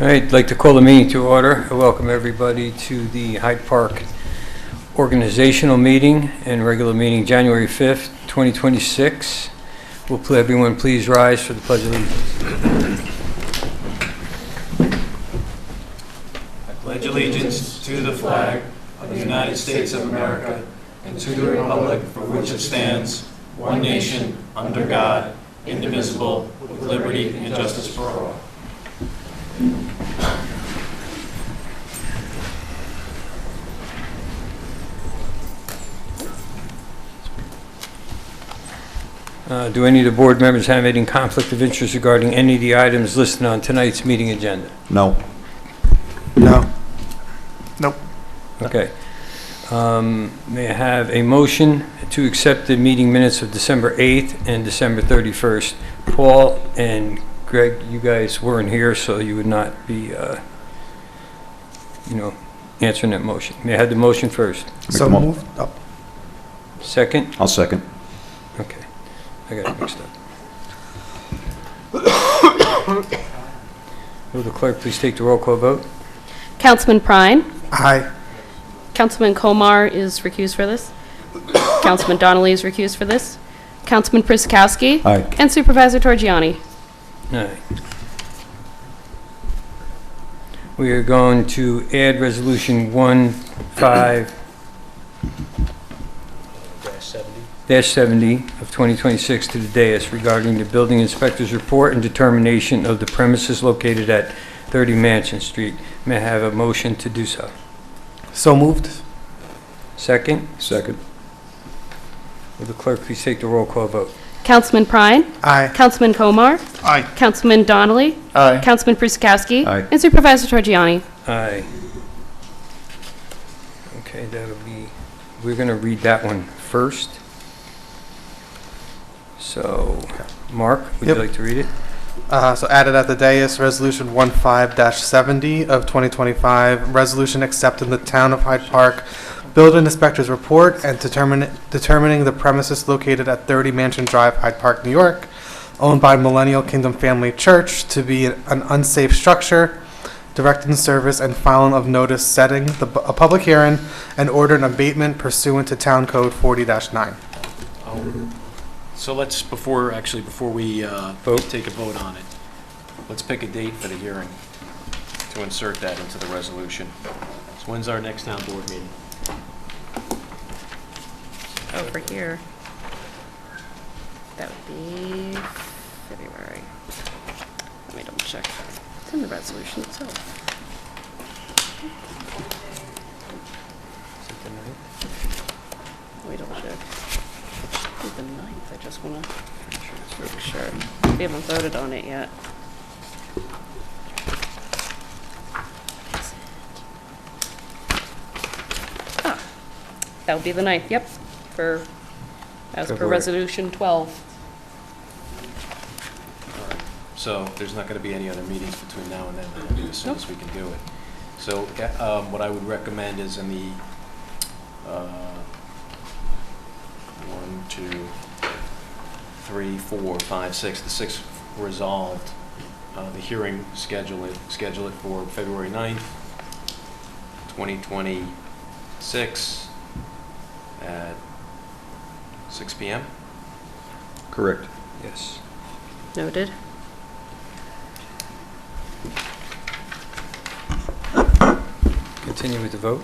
All right, I'd like to call the meeting to order. I welcome everybody to the Hyde Park organizational meeting and regular meeting January 5th, 2026. Will everyone please rise for the Pledge of Allegiance? I pledge allegiance to the flag of the United States of America and to the republic for which it stands, one nation, under God, indivisible, with liberty and justice for all. Do any of the board members have any conflict of interest regarding any of the items listed on tonight's meeting agenda? No. No. Nope. Okay. May I have a motion to accept the meeting minutes of December 8th and December 31st? Paul and Greg, you guys weren't here, so you would not be, answering that motion. May I have the motion first? So moved. Oh. Second? I'll second. Okay. I got it mixed up. Will the clerk please take the roll call vote? Councilman Prine. Aye. Councilman Komar is recused for this. Councilman Donnelly is recused for this. Councilman Priskowski. Aye. And Supervisor Torgiani. Aye. We are going to add Resolution 15-70 of 2026 to the dais regarding the building inspector's report and determination of the premises located at 30 Mansion Street. May I have a motion to do so? So moved. Second? Second. Will the clerk please take the roll call vote? Councilman Prine. Aye. Councilman Komar. Aye. Councilman Donnelly. Aye. Councilman Priskowski. Aye. And Supervisor Torgiani. Aye. Okay, we're going to read that one first. So, Mark, would you like to read it? So added at the dais, Resolution 15-70 of 2025, resolution accepting the Town of Hyde Park Building Inspector's report and determining the premises located at 30 Mansion Drive, Hyde Park, New York, owned by Millennial Kingdom Family Church, to be an unsafe structure, directing service and filing of notice setting a public hearing and order an abatement pursuant to Town Code 40-9. So let's, before we take a vote on it, let's pick a date for the hearing to insert that into the resolution. So when's our next town board meeting? Over here. That would be February. Let me double check. It's in the resolution itself. Let me double check. It's the 9th. I just want to make sure. We haven't voted on it yet. Ah, that would be the 9th, yep, as per February. Resolution 12. All right. So there's not going to be any other meetings between now and then. We'll do as soon as we can do it. So what I would recommend is in the 1, 2, 3, 4, 5, 6, the 6th resolved, the hearing, schedule it for February 9th, 2026 at 6 p.m. Correct. Yes. Noted. Continue with the vote.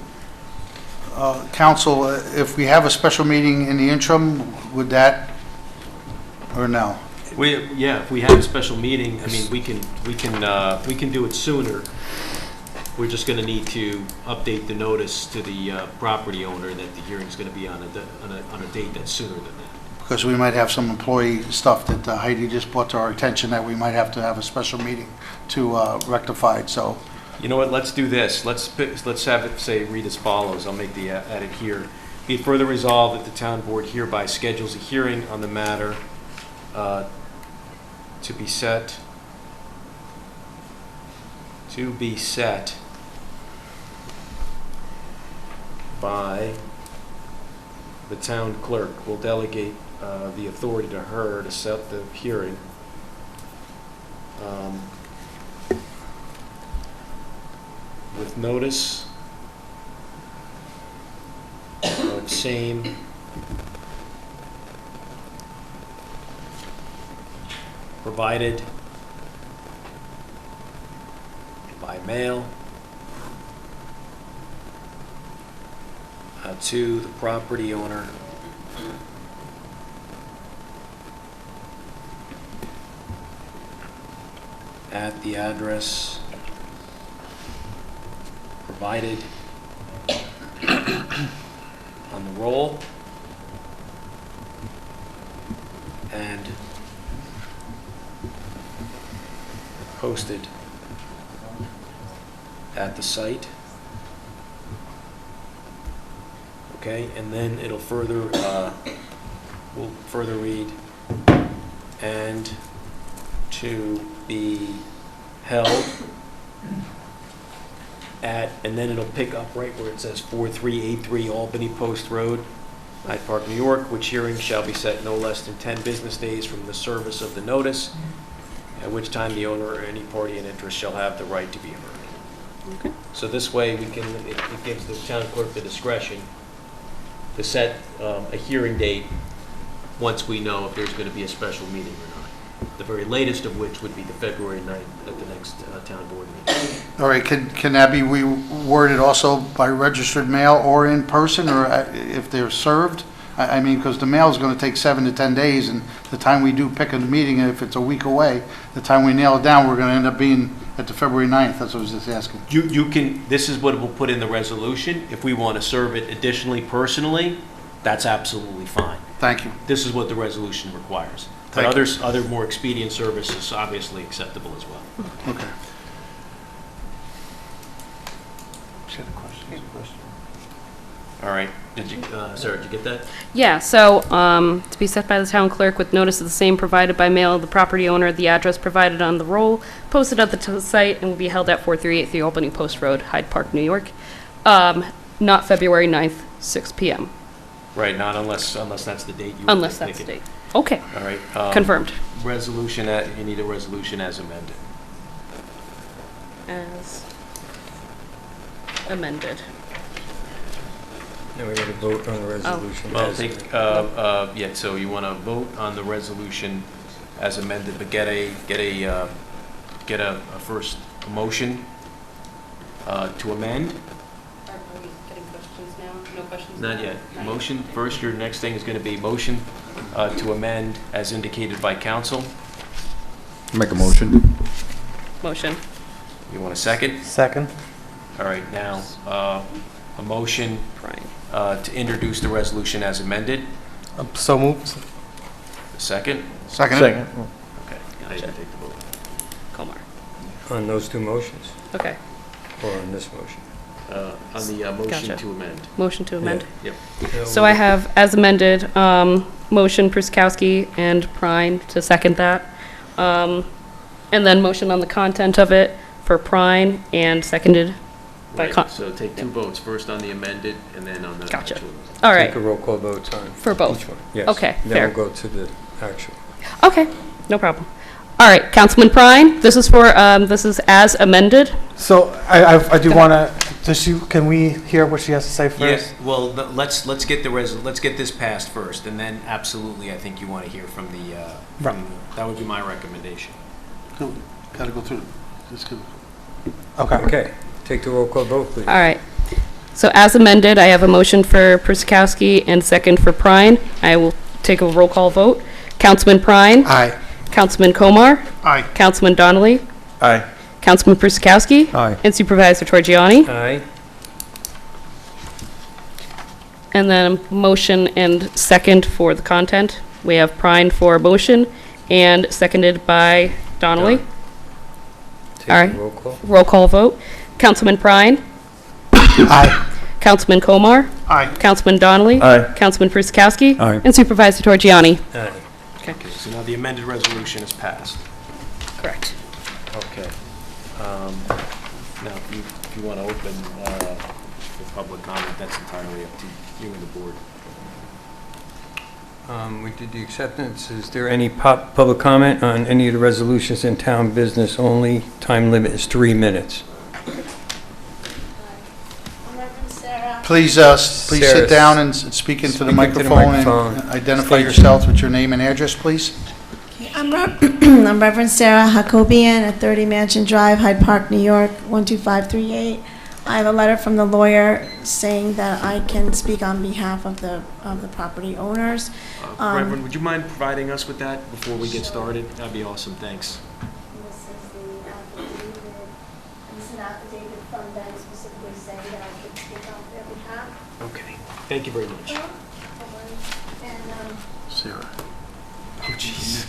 Council, if we have a special meeting in the interim, would that, or no? If we have a special meeting, I mean, we can do it sooner. We're just going to need to update the notice to the property owner that the hearing's going to be on a date that's sooner than that. Because we might have some employee stuff that Heidi just brought to our attention that we might have to have a special meeting to rectify, so. You know what, let's do this. Let's have it read as follows. I'll make the edit here. Be it further resolved that the town board hereby schedules a hearing on the matter to be set by the town clerk. Will delegate the authority to her to set the hearing with notice of same provided by mail to the property owner at the address provided on the roll and posted at the site. Okay, and then it'll further, we'll further read, and to be held at, and then it'll pick up right where it says 4383 Albany Post Road, Hyde Park, New York, which hearing shall be set no less than 10 business days from the service of the notice, at which time the owner or any party in interest shall have the right to be heard. Okay. So this way we can, it gives the town clerk the discretion to set a hearing date once we know if there's going to be a special meeting or not. The very latest of which would be the February 9th at the next town board meeting. All right, can that be reworded also by registered mail or in person, or if they're served? I mean, because the mail is going to take 7 to 10 days, and the time we do pick a meeting, if it's a week away, the time we nail it down, we're going to end up being at the February 9th. That's what I was just asking. You can, this is what we'll put in the resolution. If we want to serve it additionally personally, that's absolutely fine. Thank you. This is what the resolution requires. But Thank you. other more expedient service is obviously acceptable as well. Okay. All right. Did you, Sarah, did you get that? Yeah, so, to be set by the town clerk with notice of the same provided by mail, the property owner, the address provided on the roll, posted at the site, and will be held at 4383 Albany Post Road, Hyde Park, New York. Not February 9th, 6 PM, Right, not unless that's the date you were unless that's the thinking. date. Okay, All right. confirmed. Resolution, you need a resolution as amended. As amended. Now we got to vote on the resolution. Well, as- yeah, so you want to vote on the resolution as amended, but get a first motion to amend? Are we getting questions now? No questions? Not yet. Motion, first, your next thing is going to be motion to amend as indicated by council. Make a motion. Motion. You want a second? Second? All right, now, a motion Brian. to introduce the resolution as amended. So moved. A second? Second? Okay. Now you Gotcha. can take the vote. Komar. On those two motions, Okay, or on this motion? On the motion Gotcha. to amend. motion to amend. Yep. So I have, as amended, motion Pruskowski and Prine to second that. And then motion on the content of it for Prine and seconded by Right, so take two votes, first on the amended and then on the Gotcha. actual. All right, Take a roll call vote on for both. each one. Yes. Okay, fair. Then we'll go to the actual. Okay, no problem. All right, Councilman Prine, this is for, this is as amended. So I do Go want to, can we hear what she has to say first? Yes, well, let's get let's get this passed first, and then absolutely, I think you want to hear from Right. that would be my recommendation. Got to go through. Just go. Okay. Okay, take the roll call vote, please. All right. So as amended, I have a motion for Pruskowski and second for Prine. I will take a roll call vote. Councilman Prine. Aye. Councilman Komar. Aye. Councilman Donnelly. Aye. Councilman Pruskowski. Aye. And Supervisor Torgiani. Aye. And then motion and second for the content. We have Prine for motion and seconded by Donnelly. Take All right. the roll call. Roll call vote. Councilman Prine. Aye. Councilman Komar. Aye. Councilman Donnelly. Aye. Councilman Pruskowski. Aye. And Supervisor Torgiani. Aye. Okay, so now the amended resolution is passed. Correct. Okay. Now, if you want to open the public comment, that's entirely up to you and the board. We did the acceptance. Is there any public comment on any of the resolutions in town business only? Time limit is 3 minutes. Please sit Sarah, down and speak into the speak into the microphone microphone. and identify State- yourself with your name and address, please. I'm I'm Reverend Sarah Hakobian at 30 Mansion Drive, Hyde Park, New York, 12538. I have a letter from the lawyer saying that I can speak on behalf of the property owners. Reverend, would you mind providing us with that before we get started? That'd be awesome, thanks. This is the affidavit. This is an affidavit from them specifically saying that I could speak on their behalf. Okay, thank you very much. And, Sarah. Oh, jeez.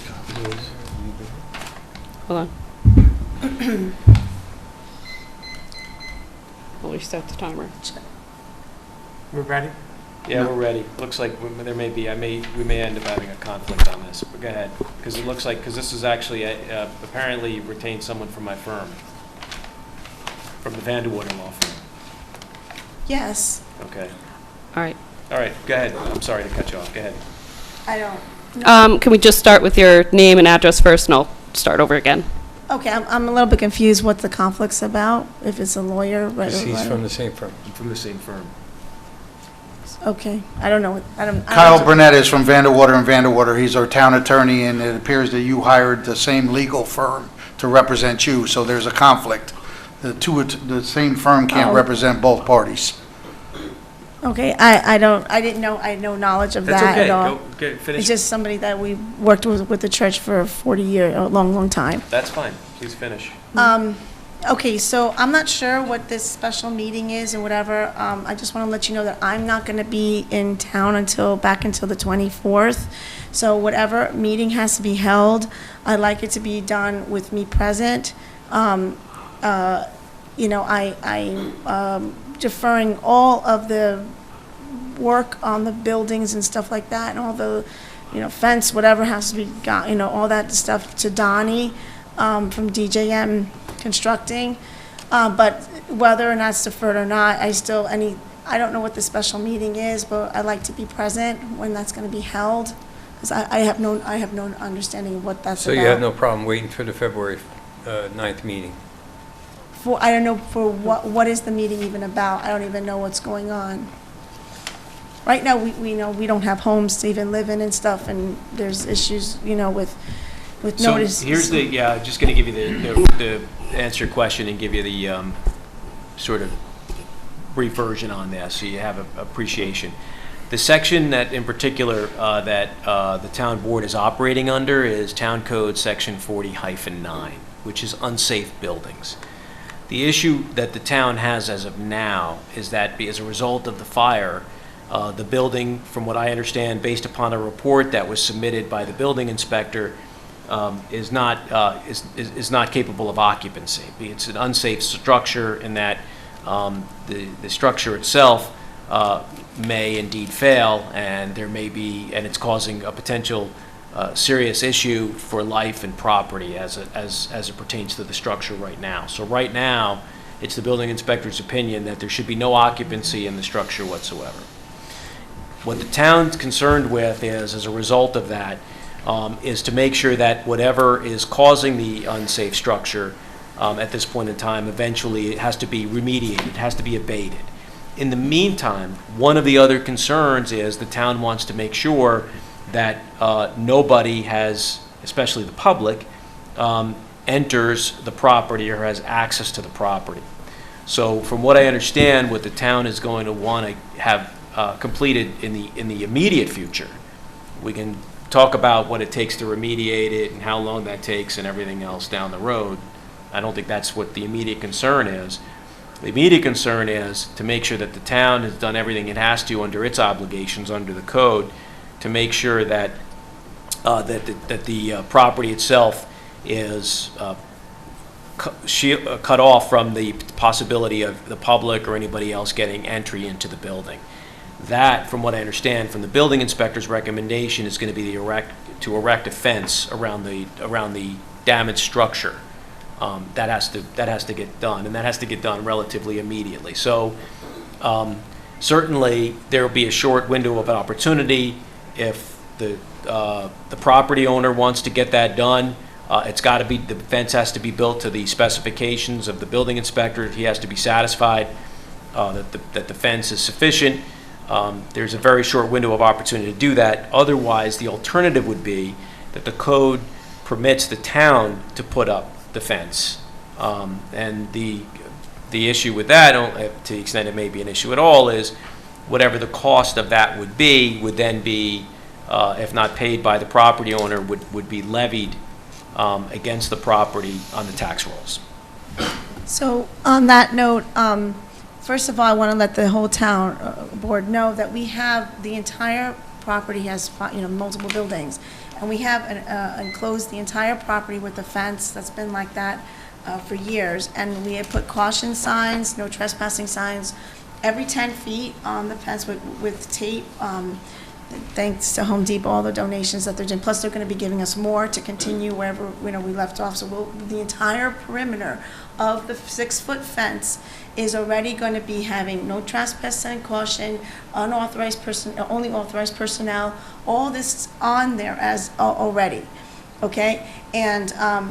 Hold on. We'll restart the timer. We're ready? Yeah, we're ready. Looks like there may be, we may end up having a conflict on this, but go ahead. Because it looks like, because this is actually, apparently retained someone from my firm, from the Vanderwater law firm. yes, Okay. All right. All right, go ahead. I'm sorry to cut you off. Go ahead. I don't. Can we just start with your name and address first, and I'll start over again? Okay, I'm a little bit confused what the conflict's about, if it's a lawyer, right? Because he's from the same firm. I'm from the same firm. Okay, I don't know, I don't. Kyle Burnett is from Vanderwater and Vanderwater. He's our town attorney, and it appears that you hired the same legal firm to represent you, so there's a conflict. The same firm can't Oh. represent both parties. Okay, I didn't know, I had no knowledge of That's that okay. at all. Go, finish. It's just somebody that we worked with the church for 40 years, a long, long time. That's fine. Please finish. Okay, so I'm not sure what this special meeting is or whatever. I just want to let you know that I'm not going to be in town until the 24th. So whatever meeting has to be held, I'd like it to be done with me present. I'm deferring all of the work on the buildings and stuff like that, and all the, fence, whatever has to be got, all that stuff to Donnie from DJM Constructing. But whether or not it's deferred or not, I don't know what the special meeting is, but I'd like to be present when that's going to be held, because I have no understanding of what that's So about. you have no problem waiting for the February 9th meeting? I don't know for what is the meeting even about? I don't even know what's going on. Right now, we know we don't have homes to even live in and stuff, and there's issues, with So notice. here's just going to give you the answer your question and give you the sort of brief version on this, so you have an appreciation. The section that in particular that the town board is operating under is Town Code Section 40-9, which is unsafe buildings. The issue that the town has as of now is that as a result of the fire, the building, from what I understand, based upon a report that was submitted by the building inspector, is not capable of occupancy. It's an unsafe structure in that the structure itself may indeed fail, and there may be, and it's causing a potential serious issue for life and property as it pertains to the structure right now. So right now, it's the building inspector's opinion that there should be no occupancy in the structure whatsoever. What the town's concerned with is, as a result of that, is to make sure that whatever is causing the unsafe structure at this point in time, eventually it has to be remediated, it has to be abated. In the meantime, one of the other concerns is the town wants to make sure that nobody has, especially the public, enters the property or has access to the property. So from what I understand, what the town is going to want to have completed in the immediate future, we can talk about what it takes to remediate it and how long that takes and everything else down the road. I don't think that's what the immediate concern is. The immediate concern is to make sure that the town has done everything it has to under its obligations under the code to make sure that the property itself is cut off from the possibility of the public or anybody else getting entry into the building. That, from what I understand from the building inspector's recommendation, is going to be to erect a fence around the damaged structure. That has to get done, and that has to get done relatively immediately. So certainly there will be a short window of opportunity if the property owner wants to get that done. It's got to be, the fence has to be built to the specifications of the building inspector. He has to be satisfied. that the fence is sufficient. There's a very short window of opportunity to do that. Otherwise, the alternative would be that the code permits the town to put up the fence. And the issue with that, to the extent it may be an issue at all, is whatever the cost of that would then be, if not paid by the property owner, would be levied against the property on the tax rolls. So on that note, first of all, I want to let the whole town board know that we have, the entire property has, multiple buildings. And we have enclosed the entire property with a fence that's been like that for years. And we have put caution signs, no trespassing signs, every 10 feet on the fence with tape. Thanks to Home Depot, all the donations that they're doing. Plus, they're going to be giving us more to continue wherever we left off. So the entire perimeter of the 6-foot fence is already going to be having no trespassing, caution, unauthorized person, only authorized personnel. All this on there as already, okay? And I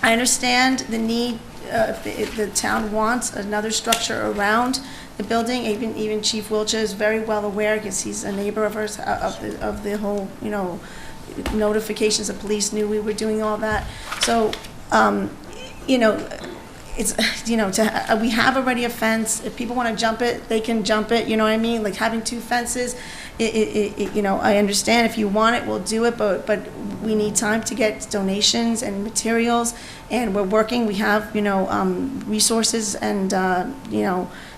understand the need. If the town wants another structure around the building, even Chief Wiltshire is very well aware, because he's a neighbor of ours, of the whole, notifications. The police knew we were doing all that. So, it's, we have already a fence. If people want to jump it, they can jump it, you know what I mean? Like having 2 fences, I understand if you want it, we'll do it, but we need time to get donations and materials, and we're working. We have, resources, and,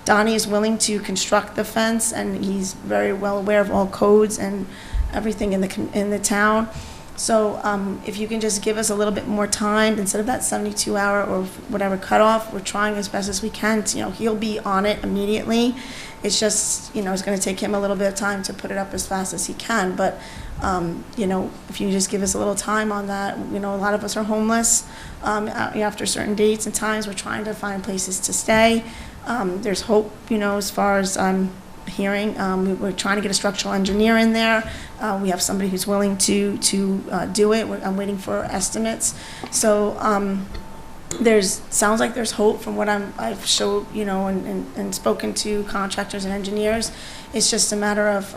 Donnie is willing to construct the fence, and he's very well aware of all codes and everything in the town. So if you can just give us a little bit more time instead of that 72-hour or whatever cutoff, we're trying as best as we can. He'll be on it immediately. It's just, it's going to take him a little bit of time to put it up as fast as he can. But, if you just give us a little time on that, a lot of us are homeless after certain dates and times. We're trying to find places to stay. There's hope, as far as I'm hearing. We're trying to get a structural engineer in there. We have somebody who's willing to do it. I'm waiting for estimates. So sounds like there's hope from what I've showed, and spoken to contractors and engineers. It's just a matter of,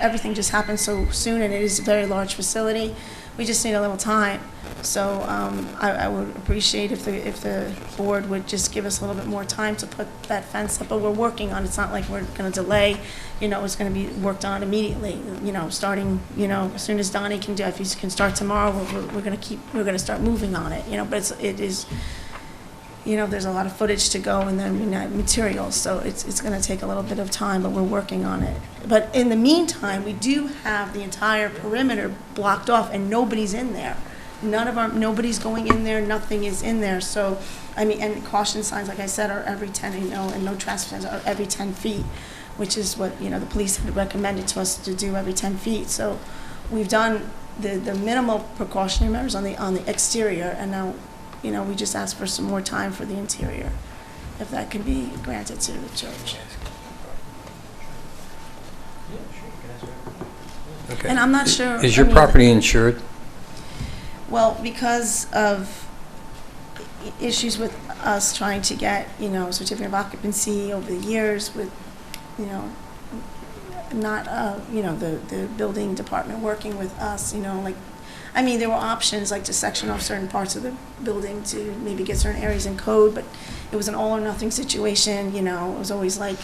everything just happens so soon, and it is a very large facility. We just need a little time. So I would appreciate if the board would just give us a little bit more time to put that fence up. But we're working on it. It's not like we're going to delay. It's going to be worked on immediately. Starting, as soon as Donnie can do. If he can start tomorrow, we're going to start moving on it. But it is. There's a lot of footage to go, and then materials. So it's going to take a little bit of time, but we're working on it. But in the meantime, we do have the entire perimeter blocked off, and nobody's in there. Nobody's going in there, nothing is in there. So, and caution signs, like I said, are every 10, and no trespass are every 10 feet, which is what, the police had recommended to us to do every 10 feet. So we've done the minimal precautionary measures on the exterior, and now, we just ask for some more time for the interior, if that can be granted to the church. Okay. And I'm not sure. Is your property insured? Well, because of issues with us trying to get, certificate of occupancy over the years with, not, the building department working with us, there were options like to section off certain parts of the building to maybe get certain areas in code, but it was an all or nothing situation, it was always like,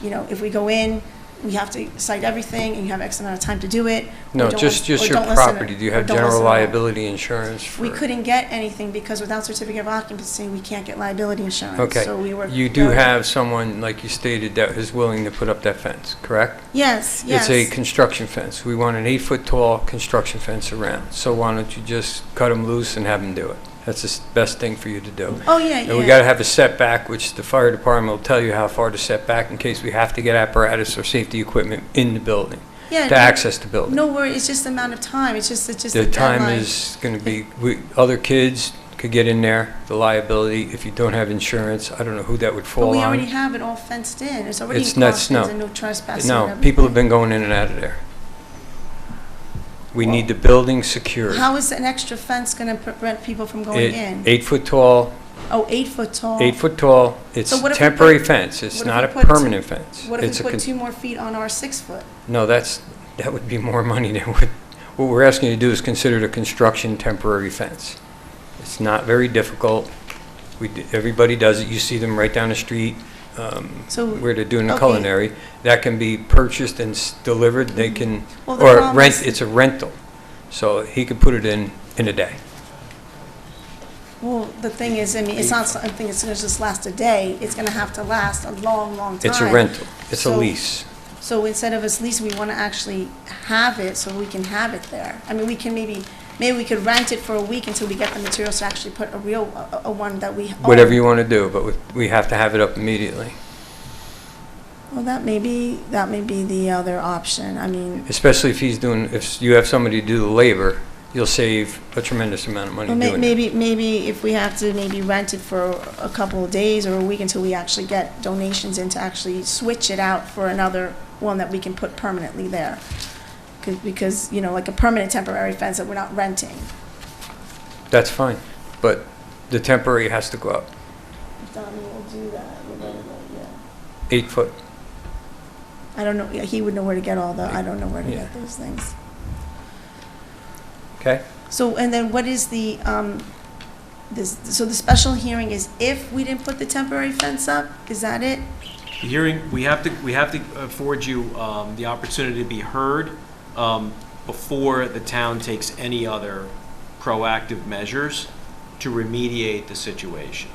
if we go in, we have to cite everything, and you have X amount of time to do it. No, just your property. Do you have general liability insurance? We couldn't get anything because without certificate of occupancy, we can't get liability insurance. Okay. So we were. You do have someone, like you stated, that is willing to put up that fence, correct? Yes. It's a construction fence. We want an 8-foot tall construction fence around. So why don't you just cut them loose and have them do it? That's the best thing for you to do. Oh, yeah, And we got to have a setback, which the fire department will tell you how far to set back in case we have to get apparatus or safety equipment in the building to access the building. No worry, it's just the amount of time. It's just the time is going to be, other kids could get in there, the liability, if you don't have insurance, I don't know who that would fall on. But we already have it all fenced in. It's already not and no trespassing. No, people have been going in and out of there. We need the building secured. How is an extra fence going to prevent people from going in? 8 foot tall, Oh, 8 foot tall. 8 foot tall. It's So what if we temporary put- fence. It's what if not we a put two- permanent fence. What if It's we a put con- 2 more feet on our 6 foot? No, that would be more money than what we're asking you to do is considered a construction temporary fence. It's not very difficult. Everybody does it. You see them right down the street So, where they're doing the okay. culinary. That can be purchased and delivered. They can, Well, the or problem rent, is- it's a rental. So he could put it in a day. well, the thing is, I mean, it's not something that's going to just last a day. It's going to have to last a long, long time. It's a rental. It's a So- lease. So instead of a lease, we want to actually have it so we can have it there. I mean, we can maybe we could rent it for a week until we get the materials to actually put a real, a one that we own. Whatever you want to do, but we have to have it up immediately. Well, that may be the other option. I mean, Especially if you have somebody do the labor, you'll save a tremendous amount of money well, doing it. maybe if we have to maybe rent it for a couple of days or a week until we actually get donations in to actually switch it out for another one that we can put permanently there. Because, you know, like a permanent temporary fence that we're not renting. That's fine, but the temporary has to go up. Donnie will do that, yeah. 8 foot. I don't know, yeah, he would know where to get all the, I don't know where to Yeah. get those things. Okay? So, and then what is the, so the special hearing is if we didn't put the temporary fence up? Is that it? The hearing, we have to afford you the opportunity to be heard before the town takes any other proactive measures to remediate the situation.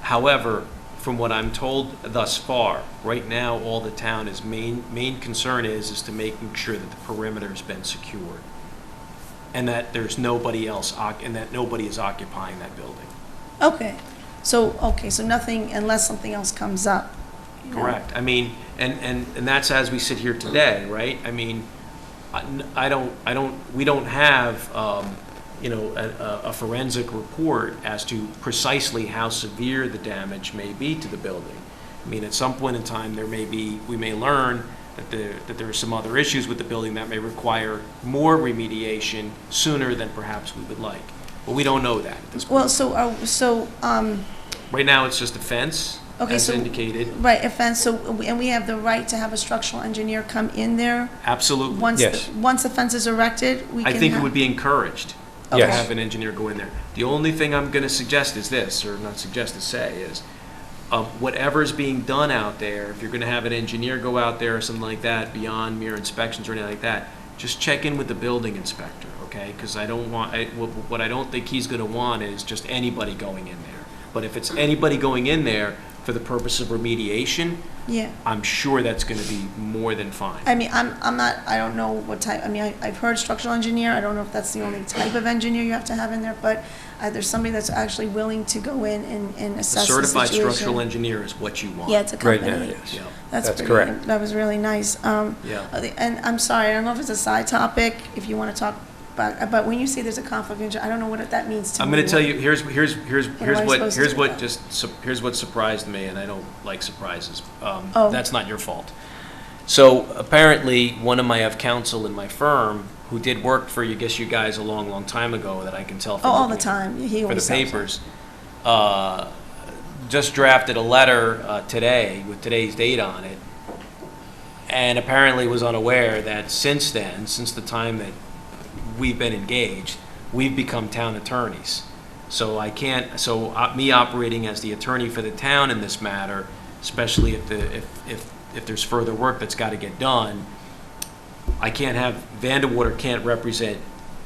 However, from what I'm told thus far, right now, all the town is main concern is to making sure that the perimeter's been secured and that there's nobody else, and that nobody is occupying that building. Okay, so nothing, unless something else comes up. you know? Correct. I mean, and that's as we sit here today, right? I mean, we don't have, a forensic report as to precisely how severe the damage may be to the building. I mean, at some point in time, we may learn that there are some other issues with the building that may require more remediation sooner than perhaps we would like. But we don't know that at this point. Well, Right now, it's just a fence, Okay, as so- indicated. right, a fence, and we have the right to have a structural engineer come in there? Absolutely. Yes. Once the fence is erected, we I can think it have- would be encouraged to Yes. have an engineer go in there. The only thing I'm going to suggest is this, or not suggest to say, is whatever's being done out there, if you're going to have an engineer go out there or something like that, beyond mere inspections or anything like that, just check in with the building inspector, okay? Because what I don't think he's going to want is just anybody going in there. But if it's anybody going in there for the purpose of remediation, Yeah. I'm sure that's going to be more than fine. I mean, I'm not, I don't know what type, I mean, I've heard structural engineer, I don't know if that's the only type of engineer you have to have in there, but there's somebody that's actually willing to go in and A assess the situation. certified structural engineer is what you want. Yeah, it's a Right company. now, yes. Yeah. That's That's pretty- correct. That was really nice. Yeah. And I'm sorry, I don't know if it's a side topic, if you want to talk about, but when you say there's a conflict of interest, I don't know what that means to me. I'm going to tell you, here's am I supposed to do with that? here's what surprised me, and I don't like surprises. Oh. That's not your fault. So apparently, one of my of counsel in my firm, who did work for you guys a long, long time ago, that I can tell from Oh, all the looking time. He for the always tells me. papers, just drafted a letter today with today's date on it, and apparently was unaware that since then, since the time that we've been engaged, we've become town attorneys. So me operating as the attorney for the town in this matter, especially if there's further work that's got to get done, I can't have, Vandewater can't represent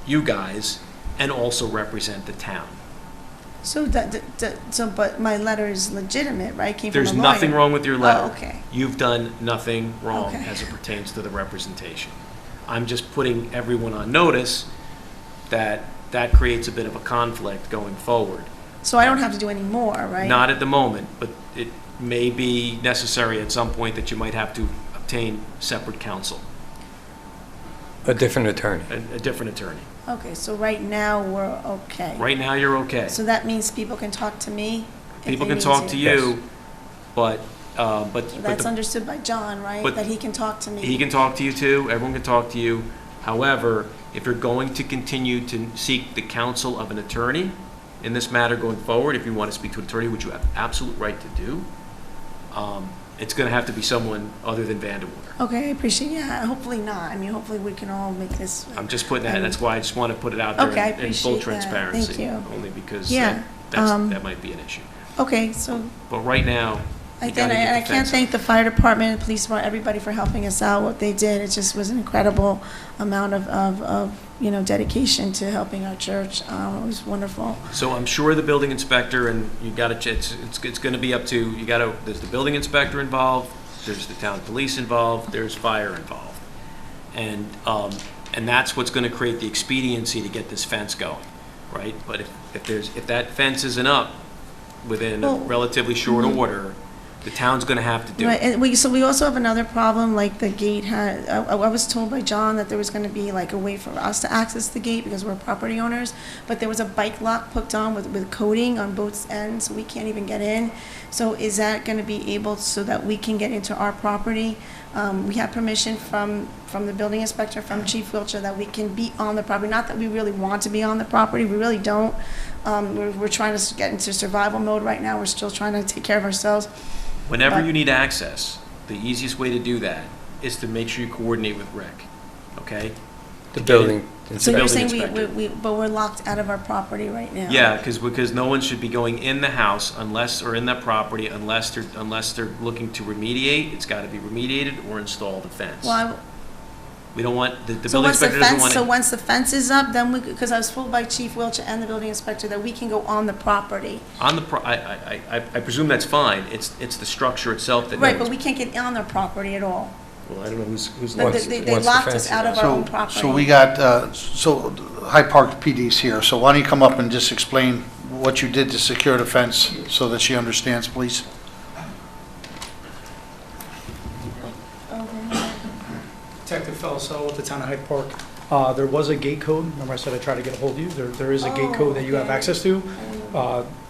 you guys and also represent the town. So but my letter is legitimate, right? Came from a There's lawyer. nothing wrong with your letter. Oh, okay. You've done nothing wrong Okay. as it pertains to the representation. I'm just putting everyone on notice that that creates a bit of a conflict going forward. So I don't have to do any more, right? Not at the moment, but it may be necessary at some point that you might have to obtain separate counsel, A different attorney. a different attorney. Okay, so right now, we're okay. Right now, you're okay. So that means people can talk to me? if People they can need talk to Yes. you, but That's the- understood by John, right? but That he can talk to me? he can talk to you too, everyone can talk to you. However, if you're going to continue to seek the counsel of an attorney, in this matter going forward, if you want to speak to an attorney, which you have absolute right to do, it's going to have to be someone other than Vanderwater. Okay, I appreciate, yeah, hopefully not. I mean, hopefully we can all make this. I'm just putting that, that's why I just want to put it out there Okay, I in full appreciate that. transparency. Thank you. Only because Yeah, that might be an issue. Okay, so But right now, you gotta get I the can't fence thank up. the fire department, the police department, everybody for helping us out, what they did. It just was an incredible amount of dedication to helping our church. It was wonderful. So I'm sure the building inspector, and you got to, it's going to be up to, there's the building inspector involved, there's the town police involved, there's fire involved. And that's what's going to create the expediency to get this fence going, right? But if that fence isn't up within a Well, relatively short order, the town's going to have to do Right, it. and we also have another problem, like the gate had, I was told by John that there was gonna be like a way for us to access the gate because we're property owners, but there was a bike lock put on with coating on both ends, so we can't even get in. So is that gonna be able, so that we can get into our property? We have permission from the building inspector, from Chief Wiltshire, that we can be on the property, not that we really want to be on the property, we really don't. We're trying to get into survival mode right now, we're still trying to take care of ourselves. Whenever But- you need access, the easiest way to do that is to make sure you coordinate with Rick, okay? The To get building. in- So the you're building saying inspector. but we're locked out of our property right now? Yeah, because no one should be going in the house or in that property unless they're looking to remediate. It's got to be remediated or install the fence. Well, We don't want, the so building once the inspector doesn't fence, want so it. once the fence is up, then because I was told by Chief Wiltshire and the building inspector that we can go on the property. On the, I presume that's fine. It's the structure itself that Right, but knows. we can't get on their property at all. Well, I don't know who's But Once- they once the locked fence us is out of up. our own So, property. so we got, so Hyde Park PD's here, so why don't you come up and just explain what you did to secure the fence so that she understands, please? Detective Felicello with the town of Hyde Park. There was a gate code. Remember I said I tried to get a hold of you? There is a gate code that you have okay. access to.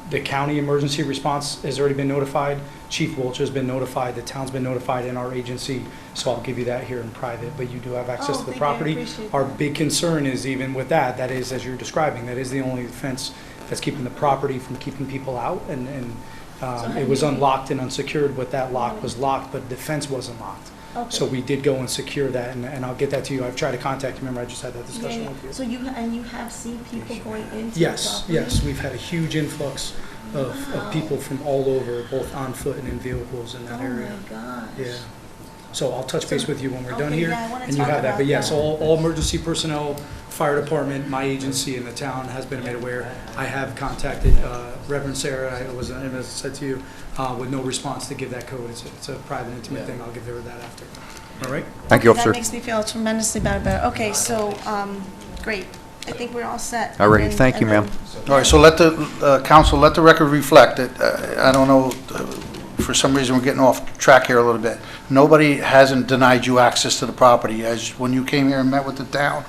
The county emergency response has already been notified. Chief Wiltshire has been notified. The town's been notified in our agency. So I'll give you that here in private, but you do have access Oh, to the thank you. I property. appreciate Our that. big concern is even with that is, as you're describing, that is the only fence that's keeping the property from keeping people out. And it was unlocked and unsecured, but that lock was locked, but the fence wasn't locked. So we did go and secure that, and I'll get that to you. I've tried to contact you. Remember, I just had that discussion with you. So you have seen people going into the Yes, property? yes, we've had a huge influx of people from all over, both on foot and in vehicles in that area. Oh, my gosh. Yeah. So I'll touch base with you when we're done Okay, here, yeah, I wanna and you talk have that. about But yes, that. all emergency personnel, fire department, my agency, and the town has been made aware. I have contacted Reverend Sarah, as I said to you, with no response to give that code. It's a private, intimate thing. I'll give her that after. All right? Thank you, That officer. makes me feel tremendously better. Okay, so, great. I think we're all set. All right, And- thank you, and then- ma'am. All right, so let the, council, let the record reflect that, I don't know, for some reason, we're getting off track here a little bit. Nobody hasn't denied you access to the property. As, when you came here and met with the town,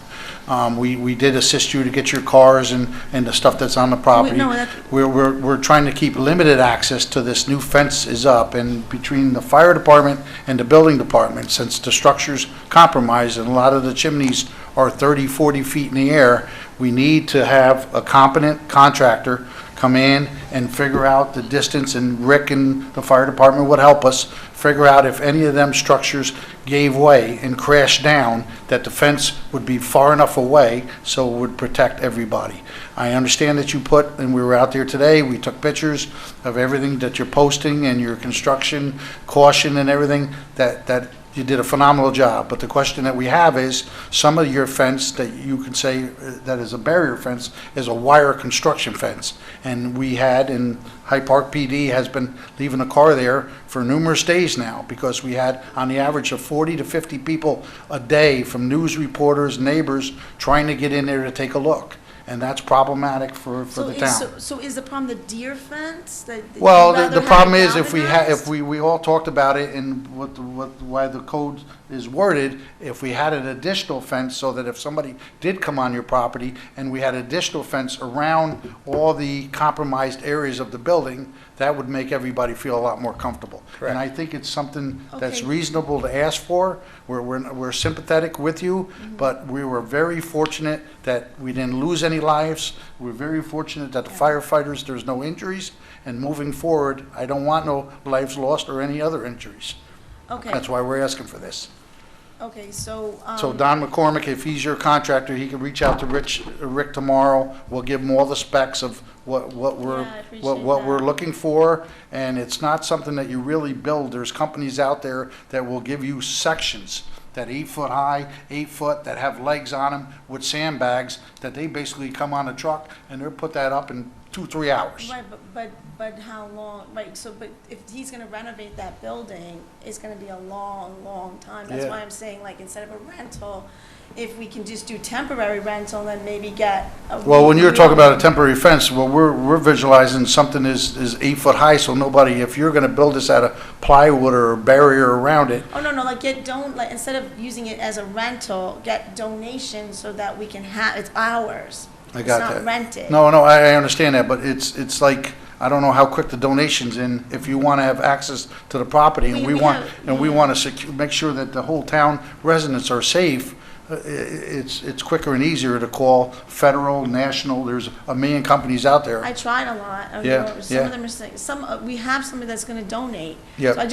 we did assist you to get your cars and the stuff that's on the property. no, that- We're trying to keep limited access to this new fence is up, and between the fire department and the building department, since the structure's compromised and a lot of the chimneys are 30, 40 feet in the air, we need to have a competent contractor come in and figure out the distance, and Rick and the fire department would help us figure out if any of them structures gave way and crashed down, that the fence would be far enough away so it would protect everybody. I understand that you put, and we were out there today, we took pictures of everything that you're posting and your construction caution and everything, that you did a phenomenal job. But the question that we have is, some of your fence that you can say that is a barrier fence is a wire construction fence. And we had, and Hyde Park PD has been leaving a car there for numerous days now, because we had on the average of 40 to 50 people a day from news reporters, neighbors, trying to get in there to take a look. And that's problematic for the town. So is the problem the deer fence? That you'd Well, rather the have problem it is, if galvanized? we all talked about it, and why the code is worded, if we had an additional fence, so that if somebody did come on your property, and we had additional fence around all the compromised areas of the building, that would make everybody feel a lot more comfortable. Correct. And I think it's something that's Okay. reasonable to ask for. We're sympathetic with you, but we were very fortunate that we didn't lose any many lives. We're very fortunate that the firefighters, there's no injuries, and moving forward, I don't want no lives lost or any other injuries. Okay, That's why we're asking for this. okay, so, So Don McCormick, if he's your contractor, he can reach out to Rick tomorrow. We'll give him all the specs of what we're, Yeah, I appreciate what we're that. looking for. And it's not something that you really build. There's companies out there that will give you sections that 8 foot high, 8 foot, that have legs on them with sandbags, that they basically come on a truck and they'll put that up in 2-3 hours. right, but how long, right, so, but if he's gonna renovate that building, it's gonna be a long, long time. That's Yeah. why I'm saying, like, instead of a rental, if we can just do temporary rental, then maybe get a. Well, when you're talking about a temporary fence, well, we're visualizing something is 8 foot high, so nobody, if you're gonna build this out of plywood or a barrier around it, Oh, no, like, like, instead of using it as a rental, get donations so that we can it's ours. I got It's that. not rented. No, I understand that, but it's like, I don't know how quick the donation's in, if you want to have access to the property, and We we want, have- and we yeah. want to make sure that the whole town residents are safe, it's quicker and easier to call federal, national, there's a million companies out there. I tried a lot. Yeah, Some yeah. of them are saying, we have somebody that's gonna donate. Yep. So I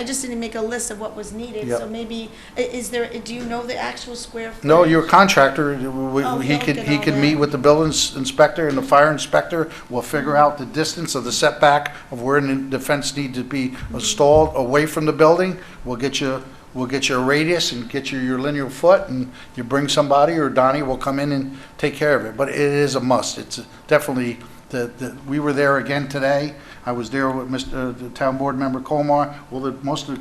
just didn't make a list of what was needed. Yep. So maybe, do you know the actual square footage? No, your contractor, Oh, he he'll could, get he all could that. meet with the building inspector and the fire inspector. We'll figure out the distance of the setback of where the fence needs to be installed away from the building. We'll get you a radius and get you your linear foot, and you bring somebody, or Donnie will come in and take care of it. But it is a must. It's definitely, we were there again today. I was there with the town board member Colmar. Well, most of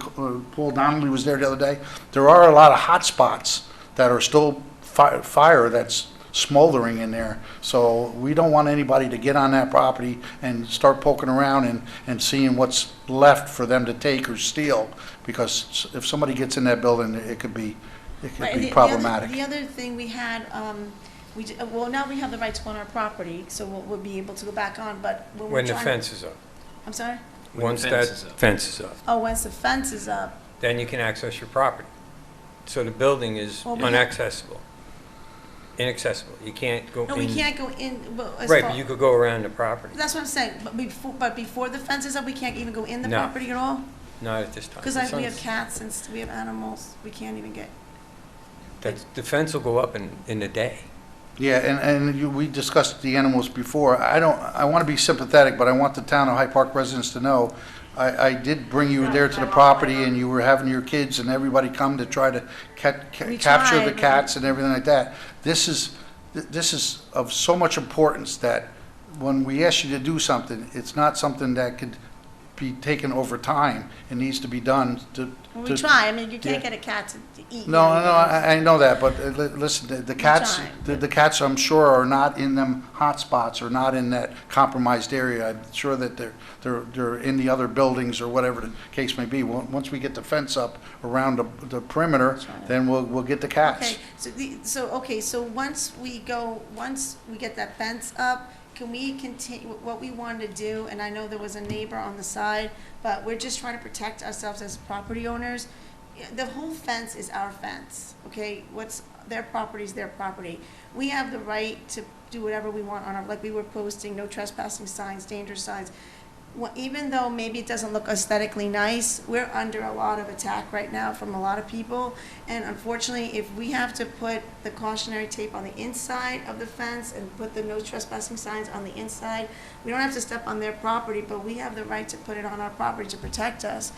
Paul Donnelly was there the other day. There are a lot of hot spots that are still fire that's smoldering in there. So we don't want anybody to get on that property and start poking around and seeing what's left for them to take or steal, because if somebody gets in that building, it could be Right, and problematic. The other thing we had, well, now we have the right to go on our property, so we'll be able to go back on, but when we're When the trying. fence is up. I'm sorry? When the Once fence that is up. fence is up, Oh, once the fence is up. then you can access your property. So the building is Well, we have- inaccessible. Inaccessible. You can't go in. No, we can't go in, well, as Right, far. but you could go around the property. That's what I'm saying, but before the fence is up, we can't even go in the No. property at all? Not at this time. Because The we have sun's- cats and we have animals, we can't even get. The fence will go up in a day. Yeah, we discussed the animals before. I want to be sympathetic, but I want the town of Hyde Park residents to know, I did bring you there to the property, and you were having your kids and everybody come to try to We capture the tried, cats and everything like that. This is of so much importance that when we ask you to do something, it's not something that could be taken over time. It needs to be done to. We try, I mean, you Yeah. can't get a cat to eat. No, anything. I know that, but listen, the cats, tried. the cats, I'm sure, are not in them hot spots, or not in that compromised area. I'm sure that they're in the other buildings or whatever the case may be. Once we get the fence up around the perimeter, then we'll get the cats. Okay, so once we get that fence up, can we continue, what we wanted to do, and I know there was a neighbor on the side, but we're just trying to protect ourselves as property owners. The whole fence is our fence, okay? What's their property is their property. We have the right to do whatever we want on our, like we were posting, no trespassing signs, dangerous signs. Even though maybe it doesn't look aesthetically nice, we're under a lot of attack right now from a lot of people. And unfortunately, if we have to put the cautionary tape on the inside of the fence and put the no trespassing signs on the inside, we don't have to step on their property, but we have the right to put it on our property to protect us.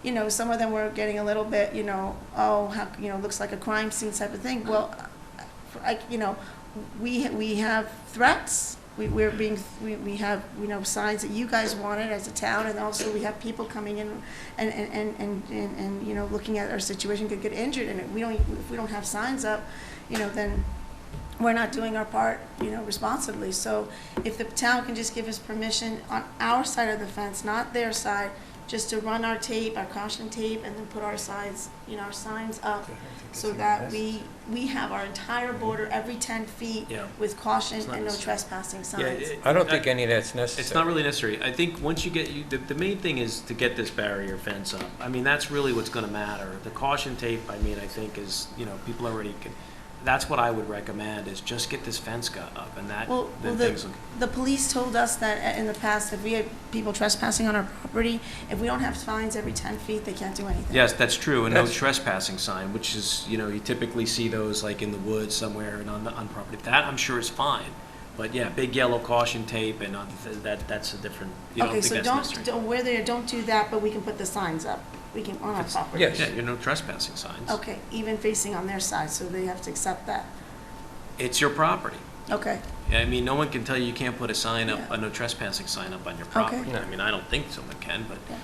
You know, some of them were getting a little bit, looks like a crime scene type of thing. Well, we have threats. We have, signs that you guys wanted as a town, and also we have people coming in and looking at our situation could get injured, and if we don't have signs up, then we're not doing our part, responsibly. So if the town can just give us permission on our side of the fence, not their side, just to run our tape, our caution tape, and then put our signs, our signs up, so that we have our entire border every 10 feet Yeah. with caution It's not and no necessary. trespassing Yeah, signs. I don't think any of that's necessary. It's not really necessary. I think once you get, the main thing is to get this barrier fence up. I mean, that's really what's gonna matter. The caution tape, I mean, I think is, people already can, that's what I would recommend, is just get this fence got up, and that, Well, then things will. the police told us that in the past, if we had people trespassing on our property, if we don't have fines every 10 feet, they can't do anything. Yes, that's true, and no That's- trespassing sign, which is, you know, you typically see those like in the woods somewhere and on property. That I'm sure is fine, but yeah, big yellow caution tape and that's a different, you don't Okay, think so that's necessary. don't do that, but we can put the signs up. We can, on our property. Yes. Yeah, you know, trespassing signs. Okay, even facing on their side, so they have to accept that. It's your property. Okay, I mean, no one can tell you you can't put a sign up, Yeah. a no trespassing sign up on your property. Okay. I mean, I don't think someone can, Yeah.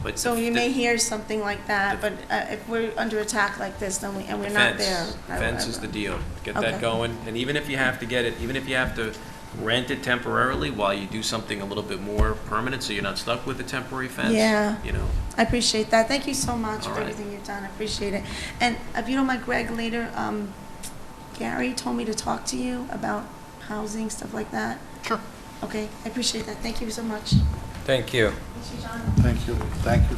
but. so you the- may hear something like that, the- but if we're under attack like this, then we're the not fence. there. Fence is the deal. Get that Okay. going, and even if you have to get it, even if you have to rent it temporarily while you do something a little bit more permanent, so you're not stuck with a temporary fence. Yeah. You know, I appreciate that. Thank you so much All for right. everything you've done. I appreciate it. And if you don't mind, Greg, later, Gary told me to talk to you about housing, stuff like that. Sure. Okay, I appreciate that. Thank you so much. Thank you. Thank you, John. Thank you, thank you.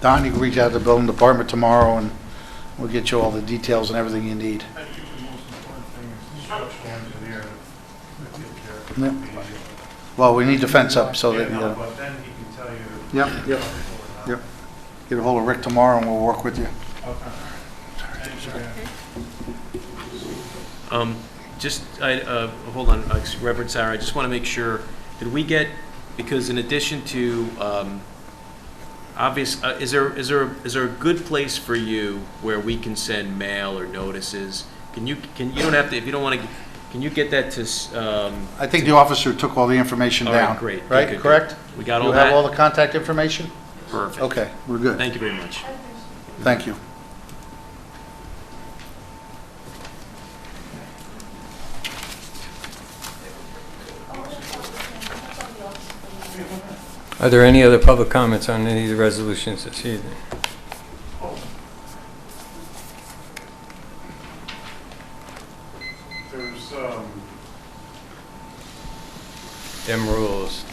Don, you can reach out to the building department tomorrow, and we'll get you all the details and everything you need. I think the most important thing is the structural engineer to take care of Yeah. it. Well, we need the fence up, so that, Yeah, no, but then he can tell you. Yep, yep, yep. Get a hold of Rick tomorrow, and we'll work with you. Okay. Thank you, Dan. just, hold on, Reverend Sarah, I just want to make sure, did we get, because in addition to, is there a good place for you where we can send mail or notices? You don't have to, if you don't want to, can you get that to, I think the officer took all the information all right, down. great. Good, Right, good, good. correct? We got all You have all that? the contact information? Perfect. Okay, we're good. Thank you very much. Thank you. Are there any other public comments on any of the resolutions this evening? There's, Them rules.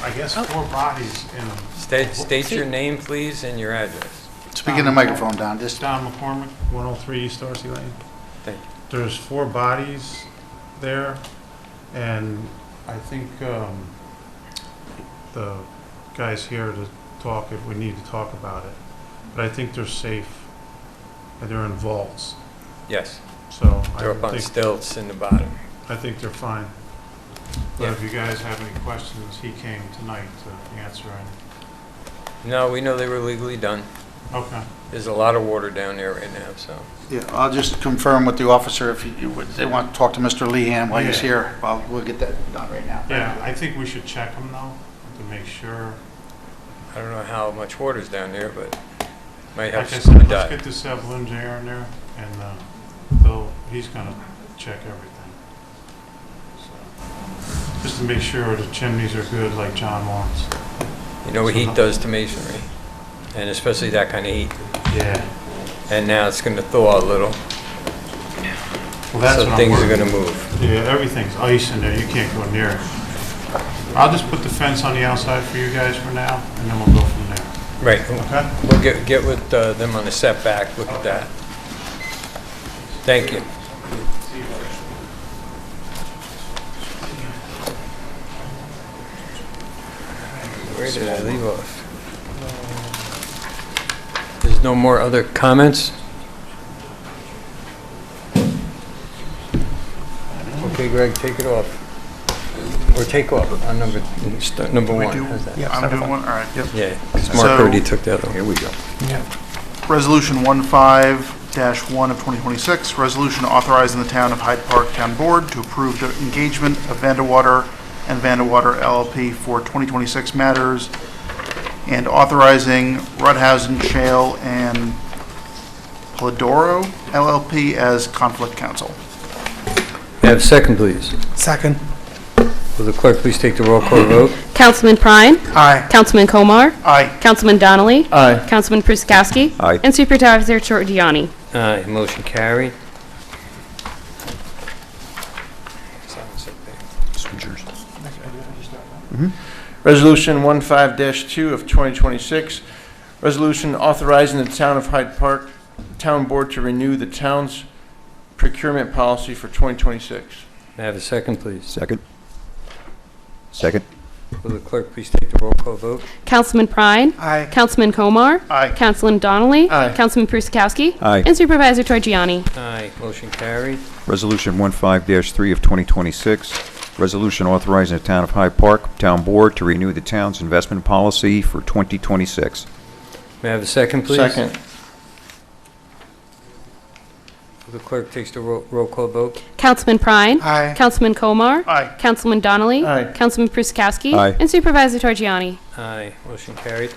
I guess, 4 bodies in them. State your name, please, and your address. Speak in the microphone, Don, just, Don McCormick, 103 East Darcy Lane. Thank you. There's 4 bodies there, and I think the guy's here to talk if we need to talk about it. But I think they're safe, and they're in vaults, Yes, so they're up on stilts in the bottom. I think they're fine. But Yeah. if you guys have any questions, he came tonight to answer any. No, we know they were legally done. Okay. There's a lot of water down there right now, so. yeah, I'll just confirm with the officer if they want to talk to Mr. Lehan while he's Yeah. here. We'll get that done right now. Yeah, I think we should check them though, to make sure. I don't know how much water's down there, but might Like have I scuba said, let's dive. get this Evelyn engineer in there, and he's gonna check everything. So, just to make sure the chimneys are good like John wants. You know what heat does to masonry, and especially that kind of heat. Yeah. And now it's going to thaw a little, Well, that's so what I'm things are worried. going to move. Yeah, everything's ice in there, you can't go near it. I'll just put the fence on the outside for you guys for now, and then we'll go from there, Right. okay? We'll get with them on the setback, look at that. Thank you. Where did I leave off? There's no more other comments? Okay, Greg, take it off. Or take off on number one. How's that? I'm doing one, all right. Yeah, 'cause Mark So- already took the other one. Here we go. Resolution 15-1 of 2026, resolution authorizing the Town of Hyde Park Town Board to approve the engagement of Vanderwater and Vanderwater LLP for 2026 matters, and authorizing Rudhausen Shale and Polidoro LLP as conflict counsel. May I have a second, please? Second. Will the clerk please take the roll call vote? Councilman Prine? Aye. Councilman Komar? Aye. Councilman Donnelly? Aye. Councilman Pruskowski? Aye. And Supervisor Giorgiani? Aye, motion carried. Resolution 15-2 of 2026, resolution authorizing the Town of Hyde Park town board to renew the town's procurement policy for 2026. May I have a second, please? Second. Second. Will the clerk please take the roll call vote? Councilman Prine. Aye. Councilman Komar. Aye. Councilman Donnelly. Aye. Councilman Persikowski. Aye. And Supervisor Trogiani. Aye, motion carried. Resolution 15-3 of 2026, resolution authorizing the Town of Hyde Park Town Board to renew the town's investment policy for 2026. May I have a second, please? Second. Will the clerk takes the roll call vote? Councilman Prine. Aye. Councilman Komar. Aye. Councilman Donnelly. Aye. Councilman Persikowski. Aye. And Supervisor Trogiani. Aye, motion carried.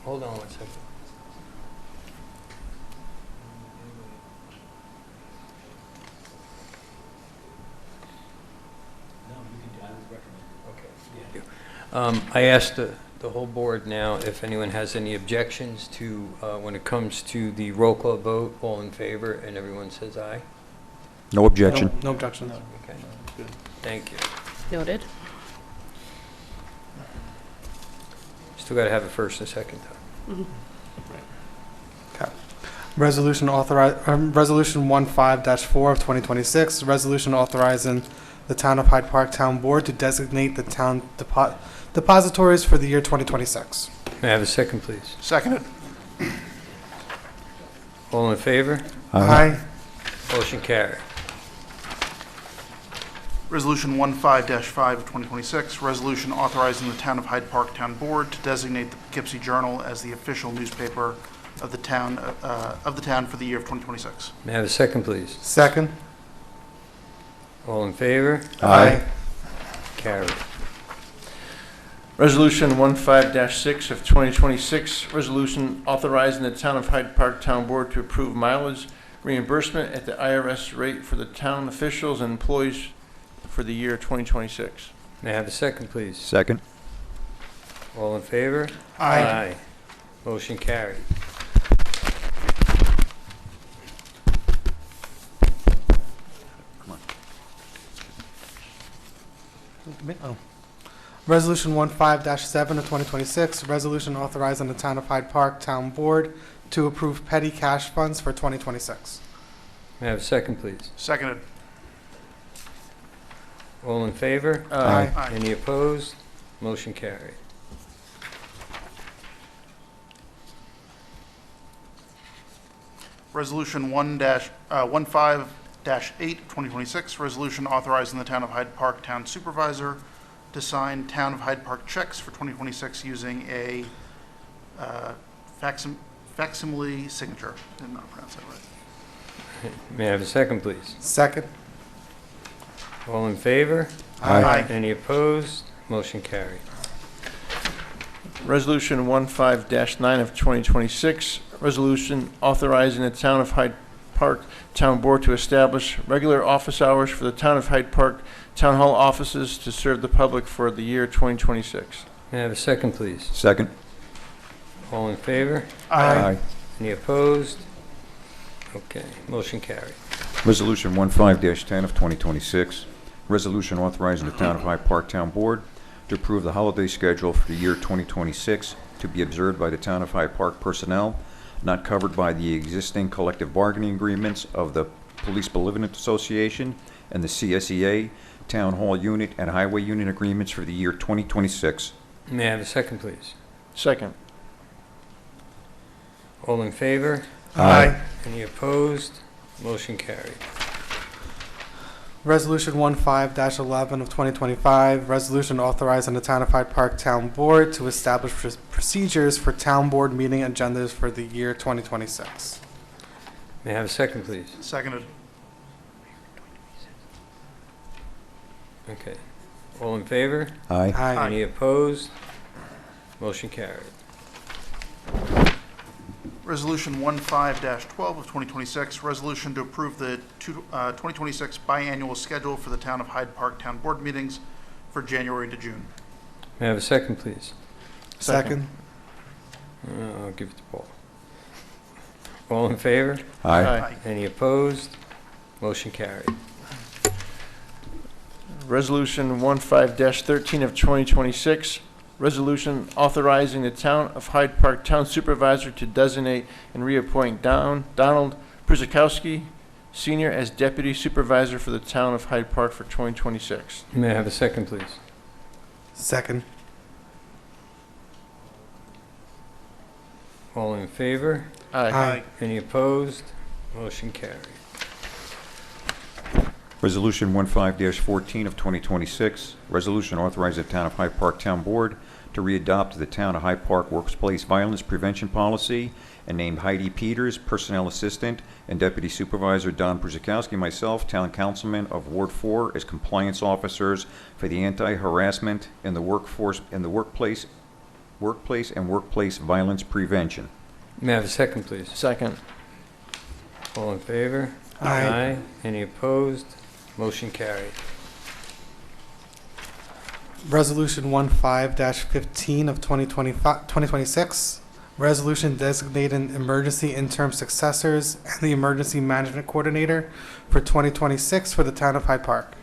Hold on one second. I asked the whole board now if anyone has any objections to, when it comes to the roll call vote, all in favor, and everyone says aye? No objection. No objections. Okay, thank you. Noted. Still got to have a first and a second, though. Okay. Resolution 15-4 of 2026, resolution authorizing the Town of Hyde Park Town Board to designate the town depositories for the year 2026. May I have a second, please? Seconded. All in favor? Aye. Motion carried. Resolution 15-5 of 2026, resolution authorizing the Town of Hyde Park Town Board to designate the Poughkeepsie Journal as the official newspaper of the town for the year of 2026. May I have a second, please? Second. All in favor? Aye. Carried. Resolution 15-6 of 2026, resolution authorizing the Town of Hyde Park Town Board to approve mileage reimbursement at the IRS rate for the town officials and employees for the year 2026. May I have a second, please? Second. All in favor? Aye. Motion carried. Resolution 15-7 of 2026, resolution authorizing the Town of Hyde Park Town Board to approve petty cash funds for 2026. May I have a second, please? Seconded. All in favor? Aye. Aye. Any opposed? Motion carried. Resolution 15-8, 2026, resolution authorizing the Town of Hyde Park Town Supervisor to sign Town of Hyde Park checks for 2026 using a facsimile signature. Did not pronounce that right. May I have a second, please? Second. All in favor? Aye. Any opposed? Motion carried. Resolution 15-9 of 2026, resolution authorizing the Town of Hyde Park Town Board to establish regular office hours for the Town of Hyde Park Town Hall offices to serve the public for the year 2026. May I have a second, please? Second. All in favor? Aye. Any opposed? Okay, motion carried. Resolution 15-10 of 2026, resolution authorizing the Town of Hyde Park Town Board to approve the holiday schedule for the year 2026 to be observed by the Town of Hyde Park personnel not covered by the existing collective bargaining agreements of the Police Benevolent Association and the CSEA, Town Hall Unit, and Highway Unit agreements for the year 2026. May I have a second, please? Second. All in favor? Aye. Any opposed? Motion carried. Resolution 15-11 of 2025, resolution authorizing the Town of Hyde Park Town Board to establish procedures for town board meeting agendas for the year 2026. May I have a second, please? Seconded. Okay. All in favor? Aye. Aye. Any opposed? Motion carried. Resolution 15-12 of 2026, resolution to approve the 2026 biannual schedule for the Town of Hyde Park Town Board meetings for January to June. May I have a second, please? Second. I'll give it to Paul. All in favor? Aye. Any opposed? Motion carried. Resolution 15-13 of 2026, resolution authorizing the Town of Hyde Park Town Supervisor to designate and reappoint Donald Przykowski, Senior, as Deputy Supervisor for the Town of Hyde Park for 2026. May I have a second, please? Second. All in favor? Aye. Any opposed? Motion carried. Resolution 15-14 of 2026, resolution authorizing the Town of Hyde Park Town Board to readopt the Town of Hyde Park Workplace Violence Prevention Policy and named Heidi Peters, Personnel Assistant, and Deputy Supervisor Don Przykowski, myself, Town Councilman of Ward 4, as compliance officers for the anti-harassment in the workforce, in the workplace and workplace violence prevention. May I have a second, please? Second. All in favor? Aye. Any opposed? Motion carried. Resolution 15-15 of 2026, resolution designating emergency interim successors and the emergency management coordinator for 2026 for the Town of Hyde Park.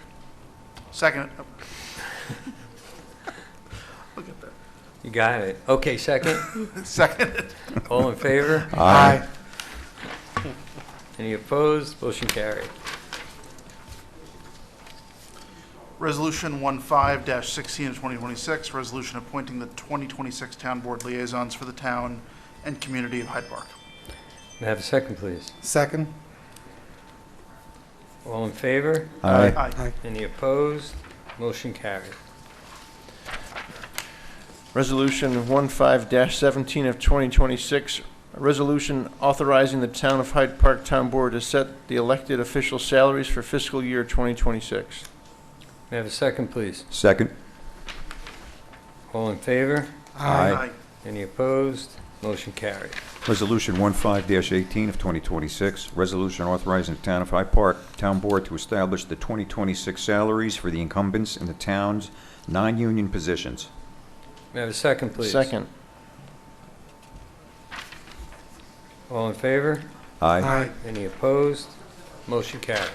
Second. Look at that. You got it. Okay, second. Second. All in favor? Aye. Any opposed? Motion carried. Resolution 15-16 of 2026, resolution appointing the 2026 Town Board liaisons for the town and community of Hyde Park. May I have a second, please? Second. All in favor? Aye. Any opposed? Motion carried. Resolution 15-17 of 2026, a resolution authorizing the Town of Hyde Park Town Board to set the elected official salaries for fiscal year 2026. May I have a second, please? Second. All in favor? Aye. Any opposed? Motion carried. Resolution 15-18 of 2026, resolution authorizing the Town of Hyde Park Town Board to establish the 2026 salaries for the incumbents in the town's non-union positions. May I have a second, please? Second. All in favor? Aye. Any opposed? Motion carried.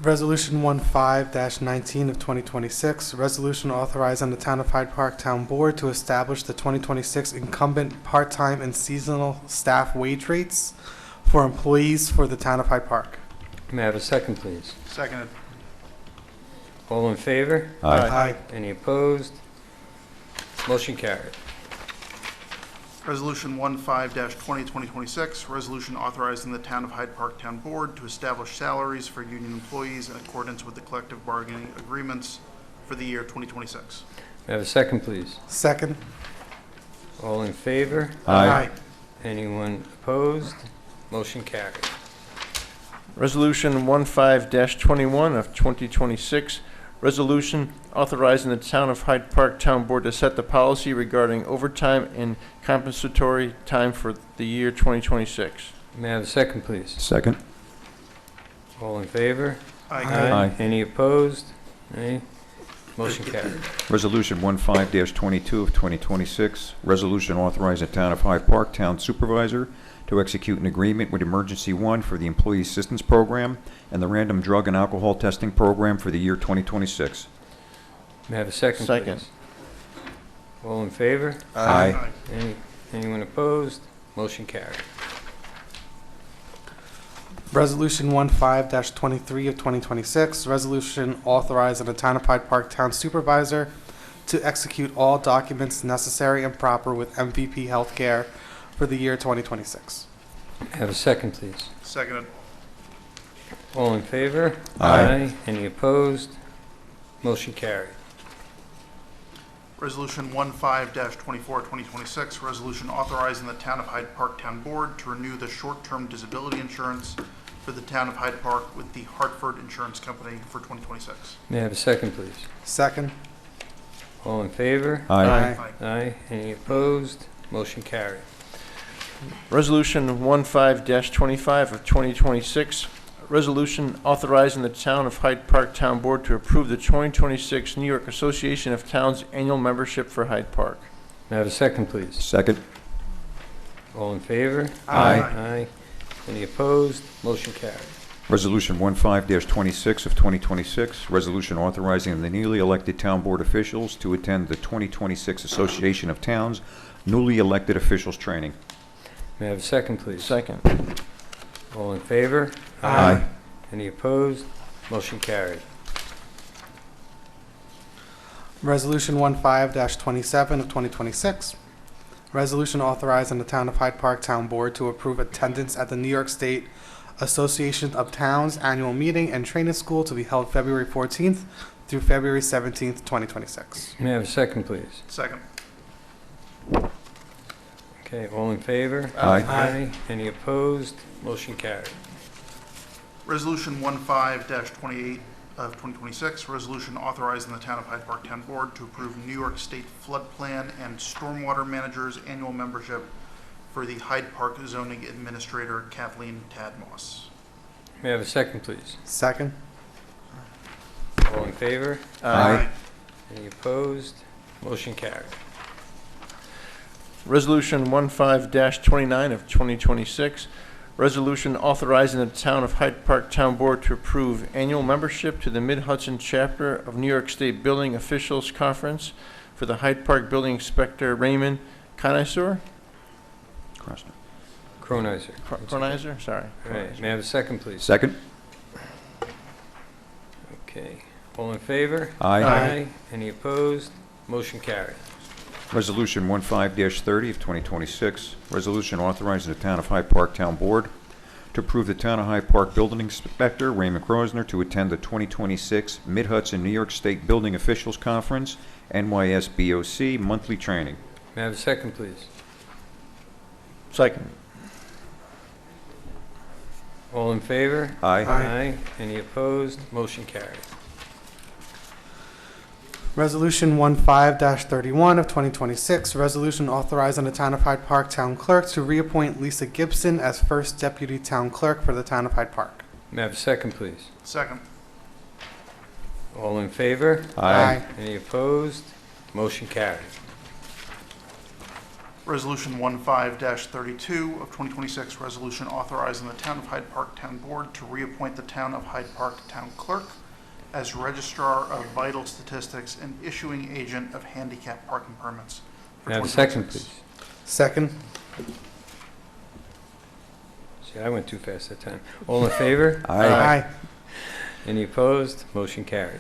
Resolution 15-19 of 2026, resolution authorizing the Town of Hyde Park Town Board to establish the 2026 incumbent part-time and seasonal staff wage rates for employees for the Town of Hyde Park. May I have a second, please? Seconded. All in favor? Aye. Any opposed? Motion carried. Resolution 15-20-2026, resolution authorizing the Town of Hyde Park Town Board to establish salaries for union employees in accordance with the collective bargaining agreements for the year 2026. May I have a second, please? Second. All in favor? Aye. Anyone opposed? Motion carried. Resolution 15-21 of 2026, resolution authorizing the Town of Hyde Park Town Board to set the policy regarding overtime and compensatory time for the year 2026. May I have a second, please? Second. All in favor? Aye. Any opposed? Any? Motion carried. Resolution 15-22 of 2026, resolution authorizing the Town of Hyde Park Town Supervisor to execute an agreement with Emergency One for the Employee Assistance Program and the Random Drug and Alcohol Testing Program for the year 2026. May I have a second, Second. please? All in favor? Aye. Anyone opposed? Motion carried. Resolution 15-23 of 2026, resolution authorizing the Town of Hyde Park Town Supervisor to execute all documents necessary and proper with MVP Healthcare for the year 2026. May I have a second, please? Seconded. All in favor? Aye. Any opposed? Motion carried. Resolution 15-24-2026, resolution authorizing the Town of Hyde Park Town Board to renew the short-term disability insurance for the Town of Hyde Park with the Hartford Insurance Company for 2026. May I have a second, please? Second. All in favor? Aye. Aye. Any opposed? Motion carried. Resolution 15-25 of 2026, resolution authorizing the Town of Hyde Park Town Board to approve the 2026 New York Association of Towns annual membership for Hyde Park. May I have a second, please? Second. All in favor? Aye. Aye. Any opposed? Motion carried. Resolution 15-26 of 2026, resolution authorizing the newly elected town board officials to attend the 2026 Association of Towns newly elected officials training. May I have a second, please? Second. All in favor? Aye. Any opposed? Motion carried. Resolution 15-27 of 2026. Resolution authorizing the Town of Hyde Park Town Board to approve attendance at the New York State Association of Towns Annual Meeting and Training School to be held February 14th through February 17th, 2026. May I have a second, please? Second. Okay, all in favor? Aye. Any opposed? Motion carried. Resolution 15-28 of 2026, resolution authorizing the Town of Hyde Park Town Board to approve New York State Flood Plan and Stormwater Manager's annual membership for the Hyde Park Zoning Administrator Kathleen Tadmoss. May I have a second, please? Second. All in favor? Aye. Any opposed? Motion carried. Resolution 15-29 of 2026, resolution authorizing the Town of Hyde Park Town Board to approve annual membership to the Mid-Hudson Chapter of New York State Building Officials Conference for the Hyde Park Building Inspector Raymond Connoisseur? Cronizer. Cronizer, sorry. All right, may I have a second, please? Second. Okay, all in favor? Aye. Any opposed? Motion carried. Resolution 15-30 of 2026, resolution authorizing the Town of Hyde Park Town Board to approve the Town of Hyde Park Building Inspector Raymond Krosner to attend the 2026 Mid-Hudson New York State Building Officials Conference, NYSBOC monthly training. May I have a second, please? Second. All in favor? Aye. Any opposed? Motion carried. Resolution 15-31 of 2026, resolution authorizing the Town of Hyde Park Town Clerk to reappoint Lisa Gibson as first Deputy Town Clerk for the Town of Hyde Park. May I have a second, please? Second. All in favor? Aye. Any opposed? Motion carried. Resolution 15-32 of 2026, resolution authorizing the Town of Hyde Park Town Board to reappoint the Town of Hyde Park Town Clerk as Registrar of Vital Statistics and issuing agent of handicap parking permits for May I have a second, 2026. please? Second. See, I went too fast that time. All in favor? Aye. Any opposed? Motion carried.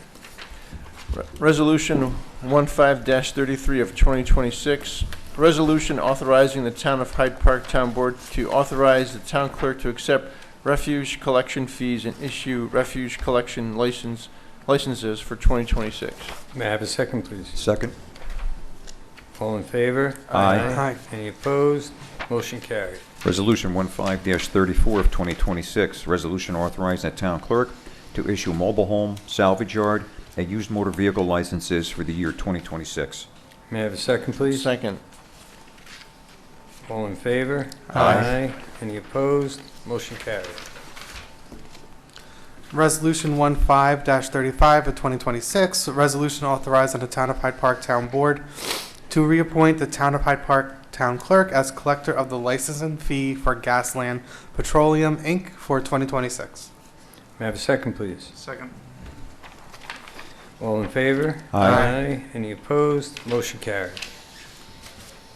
Resolution 15-33 of 2026, resolution authorizing the Town of Hyde Park Town Board to authorize the town clerk to accept refuge collection fees and issue refuge collection licenses for 2026. May I have a second, please? Second. All in favor? Aye. Any opposed? Motion carried. Resolution 15-34 of 2026, resolution authorizing the town clerk to issue mobile home, salvage yard, and used motor vehicle licenses for the year 2026. May I have a second, please? Second. All in favor? Aye. Any opposed? Motion carried. Resolution 15-35 of 2026, resolution authorizing the Town of Hyde Park Town Board to reappoint the Town of Hyde Park Town Clerk as collector of the licensing fee for Gasland Petroleum, Inc. for 2026. May I have a second, please? Second. All in favor? Aye. Any opposed? Motion carried.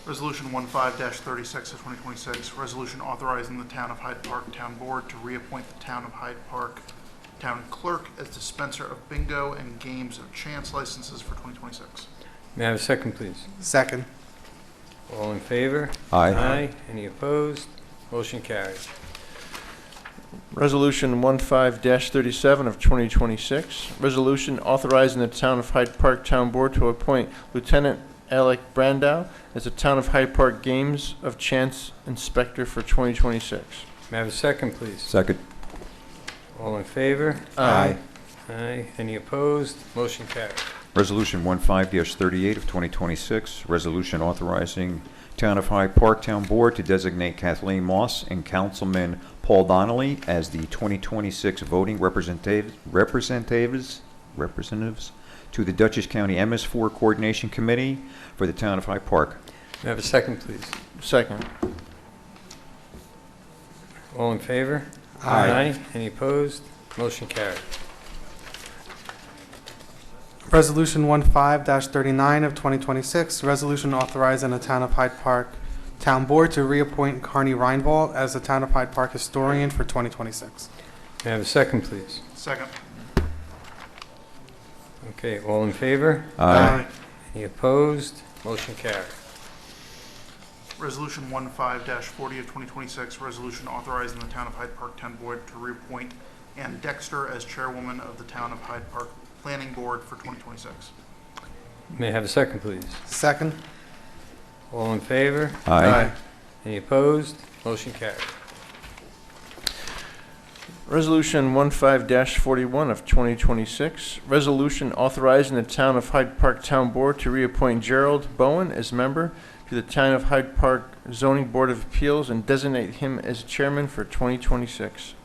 Resolution 15-36 of 2026, resolution authorizing the Town of Hyde Park Town Board to reappoint the Town of Hyde Park Town Clerk as dispenser of bingo and games of chance licenses for 2026. May I have a second, please? Second. All in favor? Aye. Any opposed? Motion carried. Resolution 15-37 of 2026, resolution authorizing the Town of Hyde Park Town Board to appoint Lieutenant Alec Brandow as the Town of Hyde Park Games of Chance Inspector for 2026. May I have a second, please? Second. All in favor? Aye. Any opposed? Motion carried. Resolution 15-38 of 2026, resolution authorizing Town of Hyde Park Town Board to designate Kathleen Moss and Councilman Paul Donnelly as the 2026 voting representatives to the Dutchess County MS4 Coordination Committee for the Town of Hyde Park. May I have a second, please? Second. All in favor? Aye. Any opposed? Motion carried. Resolution 15-39 of 2026, resolution authorizing the Town of Hyde Park Town Board to reappoint Carney Reinvald as the Town of Hyde Park historian for 2026. May I have a second, please? Second. Okay, all in favor? Aye. Any opposed? Motion carried. Resolution 15-40 of 2026, resolution authorizing the Town of Hyde Park Town Board to reappoint Ann Dexter as chairwoman of the Town of Hyde Park Planning Board for 2026. May I have a second, please? Second. All in favor? Aye. Any opposed? Motion carried. Resolution 15-41 of 2026, resolution authorizing the Town of Hyde Park Town Board to reappoint Gerald Bowen as member to the Town of Hyde Park Zoning Board of Appeals and designate him as chairman for 2026.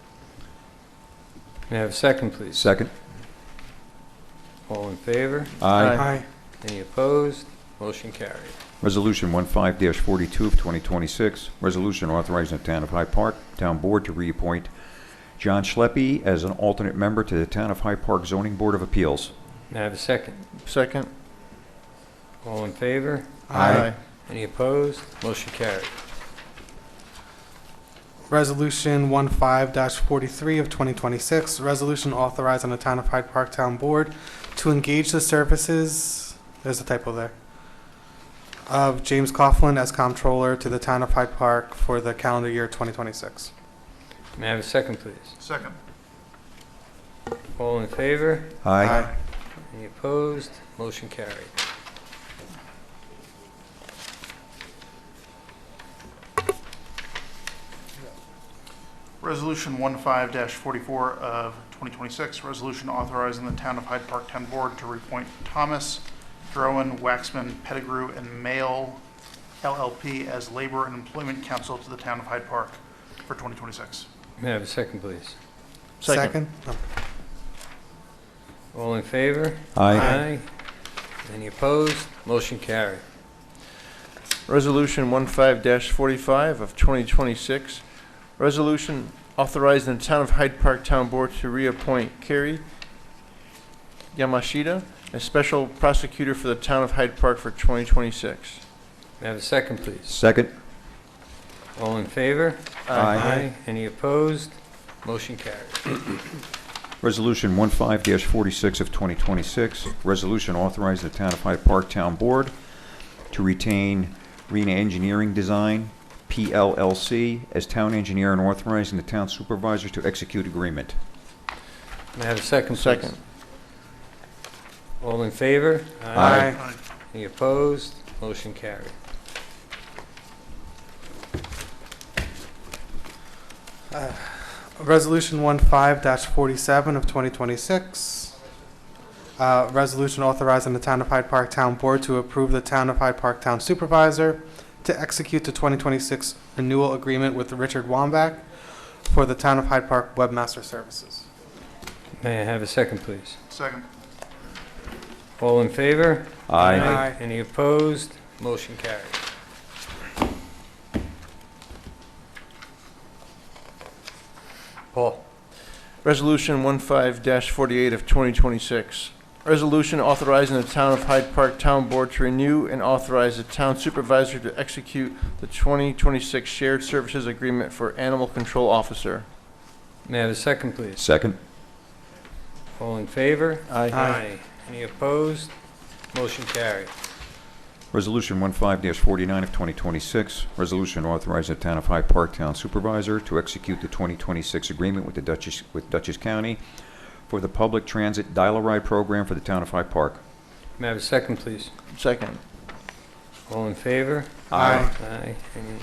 May I have a second, please? Second. All in favor? Aye. Any opposed? Motion carried. Resolution 15-42 of 2026, resolution authorizing the Town of Hyde Park Town Board to reappoint John Schleppe as an alternate member to the Town of Hyde Park Zoning Board of Appeals. May I have a second? Second. All in favor? Aye. Any opposed? Motion carried. Resolution 15-43 of 2026, resolution authorizing the Town of Hyde Park Town Board to engage the services, there's a typo there, of James Coughlin as comptroller to the Town of Hyde Park for the calendar year 2026. May I have a second, please? Second. All in favor? Aye. Any opposed? Motion carried. Resolution 15-44 of 2026, resolution authorizing the Town of Hyde Park Town Board to reappoint Thomas, Drowan, Waxman, Pettigrew, and Mail LLP as Labor and Employment Council to the Town of Hyde Park for 2026. May I have a second, please? Second. All in favor? Aye. Any opposed? Motion carried. Resolution 15-45 of 2026, resolution authorizing the Town of Hyde Park Town Board to reappoint Kerry Yamashita as special prosecutor for the Town of Hyde Park for 2026. May I have a second, please? Second. All in favor? Aye. Any opposed? Motion carried. Resolution 15-46 of 2026, resolution authorizing the Town of Hyde Park Town Board to retain Rena Engineering Design, PLLC, as town engineer and authorizing the town supervisor to execute agreement. May I have a second, please? Second. All in favor? Aye. Any opposed? Motion carried. Resolution 15-47 of 2026, resolution authorizing the Town of Hyde Park Town Board to approve the Town of Hyde Park Town Supervisor to execute the 2026 renewal agreement with Richard Wambach for the Town of Hyde Park Webmaster Services. May I have a second, please? Second. All in favor? Aye. Any opposed? Motion carried. Paul? Resolution 15-48 of 2026. Resolution authorizing the Town of Hyde Park Town Board to renew and authorize the town supervisor to execute the 2026 shared services agreement for animal control officer. May I have a second, please? Second. All in favor? Aye. Any opposed? Motion carried. Resolution 15-49 of 2026, resolution authorizing the Town of Hyde Park Town Supervisor to execute the 2026 agreement with Dutchess County for the public transit dial-a-ride program for the Town of Hyde Park. May I have a second, please? Second. All in favor? Aye. Aye. Any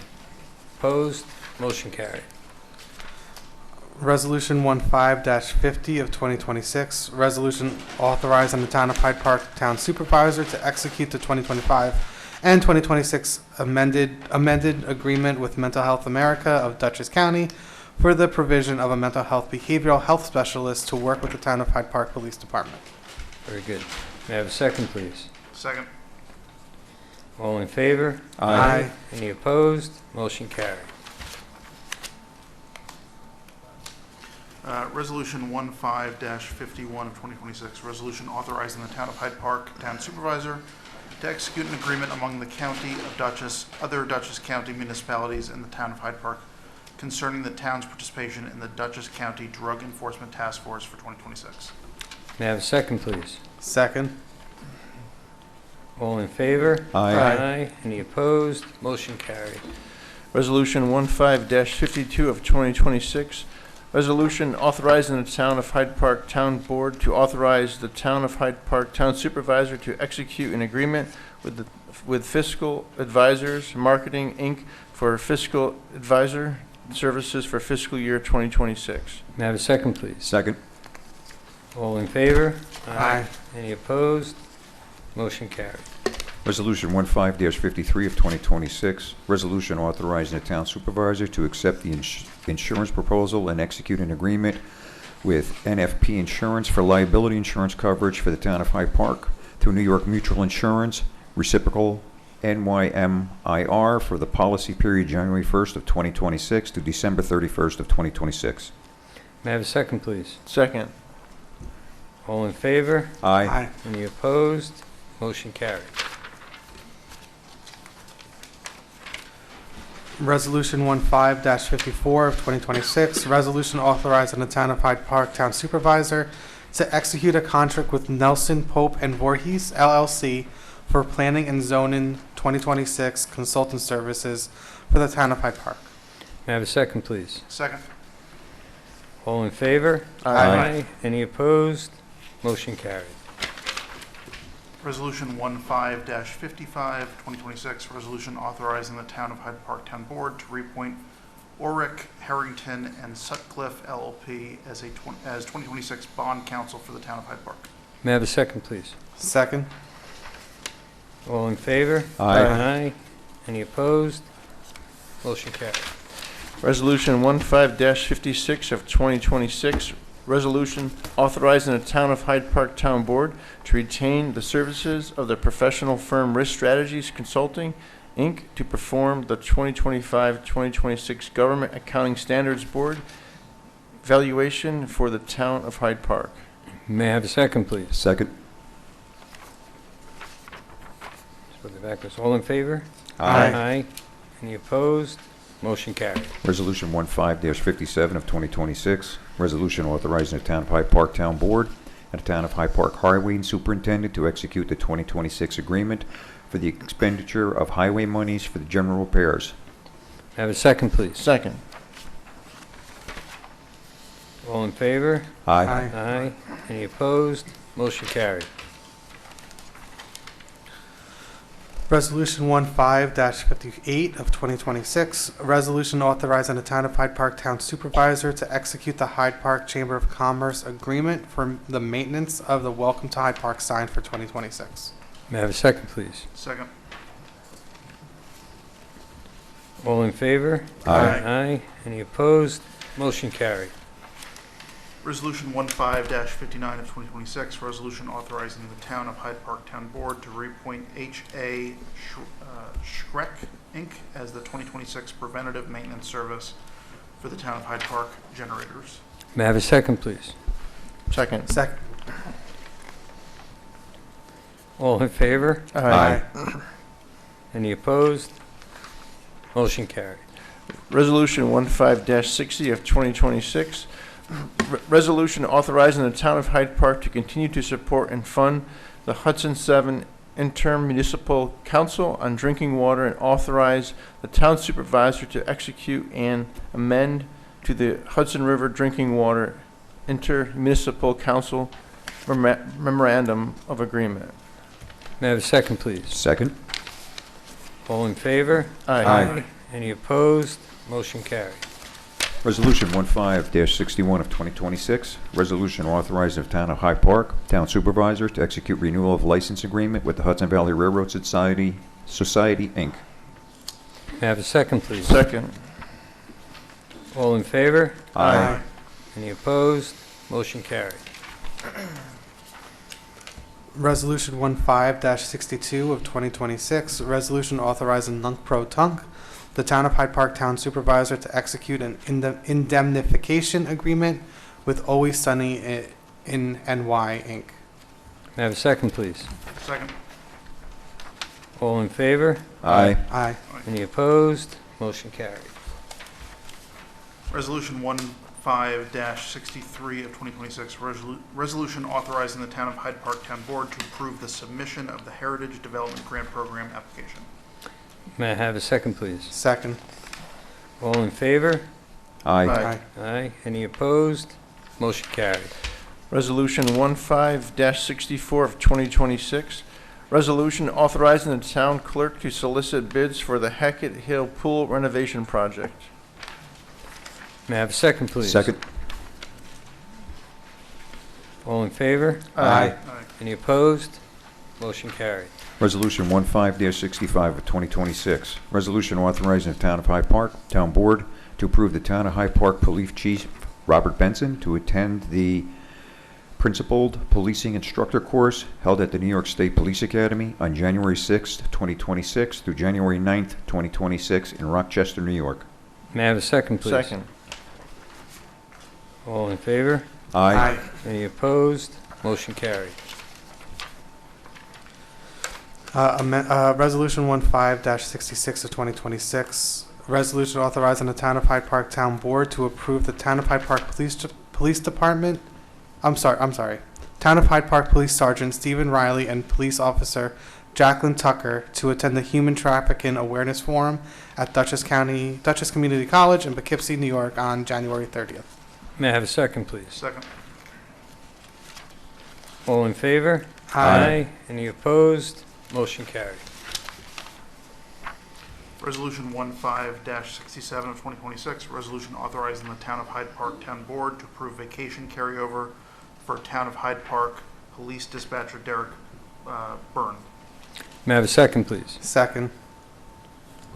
opposed? Motion carried. Resolution 15-50 of 2026, resolution authorizing the Town of Hyde Park Town Supervisor to execute the 2025 and 2026 amended agreement with Mental Health America of Dutchess County for the provision of a mental health behavioral health specialist to work with the Town of Hyde Park Police Department. Very good. May I have a second, please? Second. All in favor? Aye. Any opposed? Motion carried. Resolution 15-51 of 2026, resolution authorizing the Town of Hyde Park Town Supervisor to execute an agreement among the County of Dutchess, other Dutchess County municipalities, and the Town of Hyde Park concerning the town's participation in the Dutchess County Drug Enforcement Task Force for 2026. May I have a second, please? Second. All in favor? Aye. Any opposed? Motion carried. Resolution 15-52 of 2026, resolution authorizing the Town of Hyde Park Town Board to authorize the Town of Hyde Park Town Supervisor to execute an agreement with Fiscal Advisors Marketing, Inc. for fiscal advisor services for fiscal year 2026. May I have a second, please? Second. All in favor? Aye. Any opposed? Motion carried. Resolution 15-53 of 2026, resolution authorizing the town supervisor to accept the insurance proposal and execute an agreement with NFP Insurance for liability insurance coverage for the town of Hyde Park through New York Mutual Insurance, reciprocal NYMIR for the policy period January 1st of 2026 to December 31st of 2026. May I have a second, please? Second. All in favor? Aye. Any opposed? Motion carried. Resolution 15-54 of 2026, resolution authorizing the Town of Hyde Park Town Supervisor to execute a contract with Nelson, Pope, and Voorhees, LLC for planning and zoning 2026 consultant services for the Town of Hyde Park. May I have a second, please? Second. All in favor? Aye. Any opposed? Motion carried. Resolution 15-55, 2026, resolution authorizing the Town of Hyde Park Town Board to reappoint Ulrich Harrington and Sutcliffe LLP as 2026 bond counsel for the Town of Hyde Park. May I have a second, please? Second. All in favor? Aye. Any opposed? Motion carried. Resolution 15-56 of 2026, resolution authorizing the Town of Hyde Park Town Board to retain the services of the professional firm Risk Strategies Consulting, Inc. to perform the 2025-2026 Government Accounting Standards Board valuation for the Town of Hyde Park. May I have a second, please? Second. Let's put it backwards. All in favor? Aye. Any opposed? Motion carried. Resolution 15-57 of 2026, resolution authorizing the Town of Hyde Park Town Board and the Town of Hyde Park Highway Superintendent to execute the 2026 agreement for the expenditure of highway monies for the general repairs. May I have a second, please? Second. All in favor? Aye. Any opposed? Motion carried. Resolution 15-58 of 2026, a resolution authorizing the Town of Hyde Park Town Supervisor to execute the Hyde Park Chamber of Commerce agreement for the maintenance of the Welcome to Hyde Park sign for 2026. May I have a second, please? Second. All in favor? Aye. Any opposed? Motion carried. Resolution 15-59 of 2026, resolution authorizing the Town of Hyde Park Town Board to reappoint H.A. Schreck, Inc. as the 2026 preventative maintenance service for the Town of Hyde Park generators. May I have a second, please? Second. Second. All in favor? Aye. Any opposed? Motion carried. Resolution 15-60 of 2026, resolution authorizing the Town of Hyde Park to continue to support and fund the Hudson 7 Interim Municipal Council on Drinking Water and authorize the Town Supervisor to execute and amend to the Hudson River Drinking Water Intermunicipal Council Memorandum of Agreement. May I have a second, please? Second. All in favor? Aye. Any opposed? Motion carried. Resolution 15-61 of 2026, resolution authorizing the Town of Hyde Park Town Supervisor to execute renewal of license agreement with the Hudson Valley Railroad Society, Inc. May I have a second, please? Second. All in favor? Aye. Any opposed? Motion carried. Resolution 15-62 of 2026, resolution authorizing Nunc Pro Tunc, the Town of Hyde Park Town Supervisor to execute an indemnification agreement with Always Sunny in NY, Inc. May I have a second, please? Second. All in favor? Aye. Aye. Any opposed? Motion carried. Resolution 15-63 of 2026, resolution authorizing the Town of Hyde Park Town Board to approve the submission of the Heritage Development Grant Program application. May I have a second, please? Second. All in favor? Aye. Aye. Aye. Any opposed? Motion carried. Resolution 15-64 of 2026, resolution authorizing the town clerk to solicit bids for the Hackett Hill Pool renovation project. May I have a second, please? Second. All in favor? Aye. Any opposed? Motion carried. Resolution 15-65 of 2026, resolution authorizing the Town of Hyde Park Town Board to approve the Town of Hyde Park Police Chief Robert Benson to attend the Principled Policing Instructor course held at the New York State Police Academy on January 6th, 2026 through January 9th, 2026 in Rochester, New York. May I have a second, please? Second. All in favor? Aye. Any opposed? Motion carried. Resolution 15-66 of 2026, resolution authorizing the Town of Hyde Park Town Board to approve the Town of Hyde Park Police Department. I'm sorry. Town of Hyde Park Police Sergeant Stephen Riley and Police Officer Jacqueline Tucker to attend the Human Trafficking Awareness Forum at Dutchess Community College in Poughkeepsie, New York on January 30th. May I have a second, please? Second. All in favor? Aye. Any opposed? Motion carried. Resolution 15-67 of 2026, resolution authorizing the Town of Hyde Park Town Board to approve vacation carryover for Town of Hyde Park Police Dispatcher Derek Byrne. May I have a second, please? Second.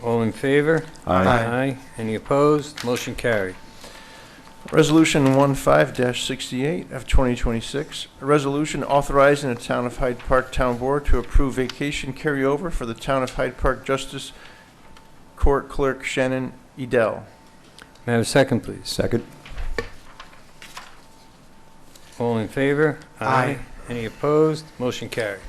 All in favor? Aye. Any opposed? Motion carried. Resolution 15-68 of 2026, a resolution authorizing the Town of Hyde Park Town Board to approve vacation carryover for the Town of Hyde Park Justice Court Clerk Shannon Edel. May I have a second, please? Second. All in favor? Aye. Any opposed? Motion carried.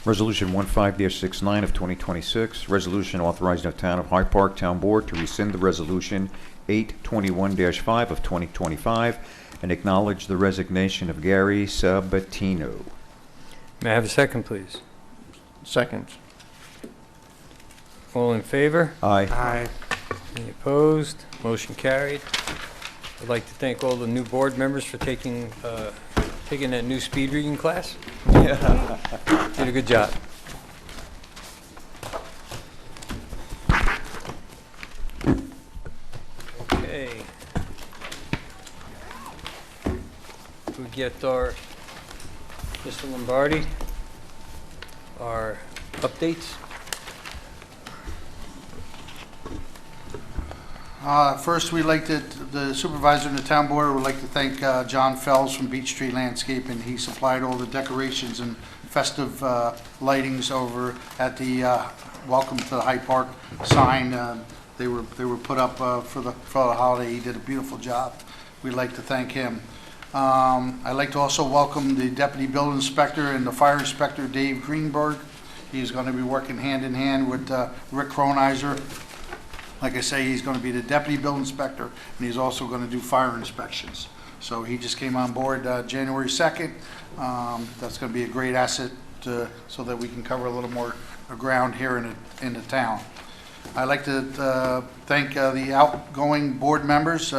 Resolution 15-69 of 2026, resolution authorizing the Town of Hyde Park Town Board to rescind the resolution 821-5 of 2025 and acknowledge the resignation of Gary Sabatino. May I have a second, please? Second. All in favor? Aye. Aye. Any opposed? Motion carried. I'd like to thank all the new board members for taking that new speed reading class. Did a good job. Okay. We get our, Mr. Lombardi, our updates. First, the supervisor and the town board would like to thank John Fells from Beach Street Landscaping. He supplied all the decorations and festive lightings over at the Welcome to the Hyde Park sign. They were put up for the holiday. He did a beautiful job. We'd like to thank him. I'd like to also welcome the Deputy Building Inspector and the Fire Inspector, Dave Greenberg. He's going to be working hand in hand with Rick Cronizer. Like I say, he's going to be the Deputy Building Inspector, and he's also going to do fire inspections. So he just came on board January 2nd. That's going to be a great asset so that we can cover a little more ground here in the town. I'd like to thank the outgoing board members,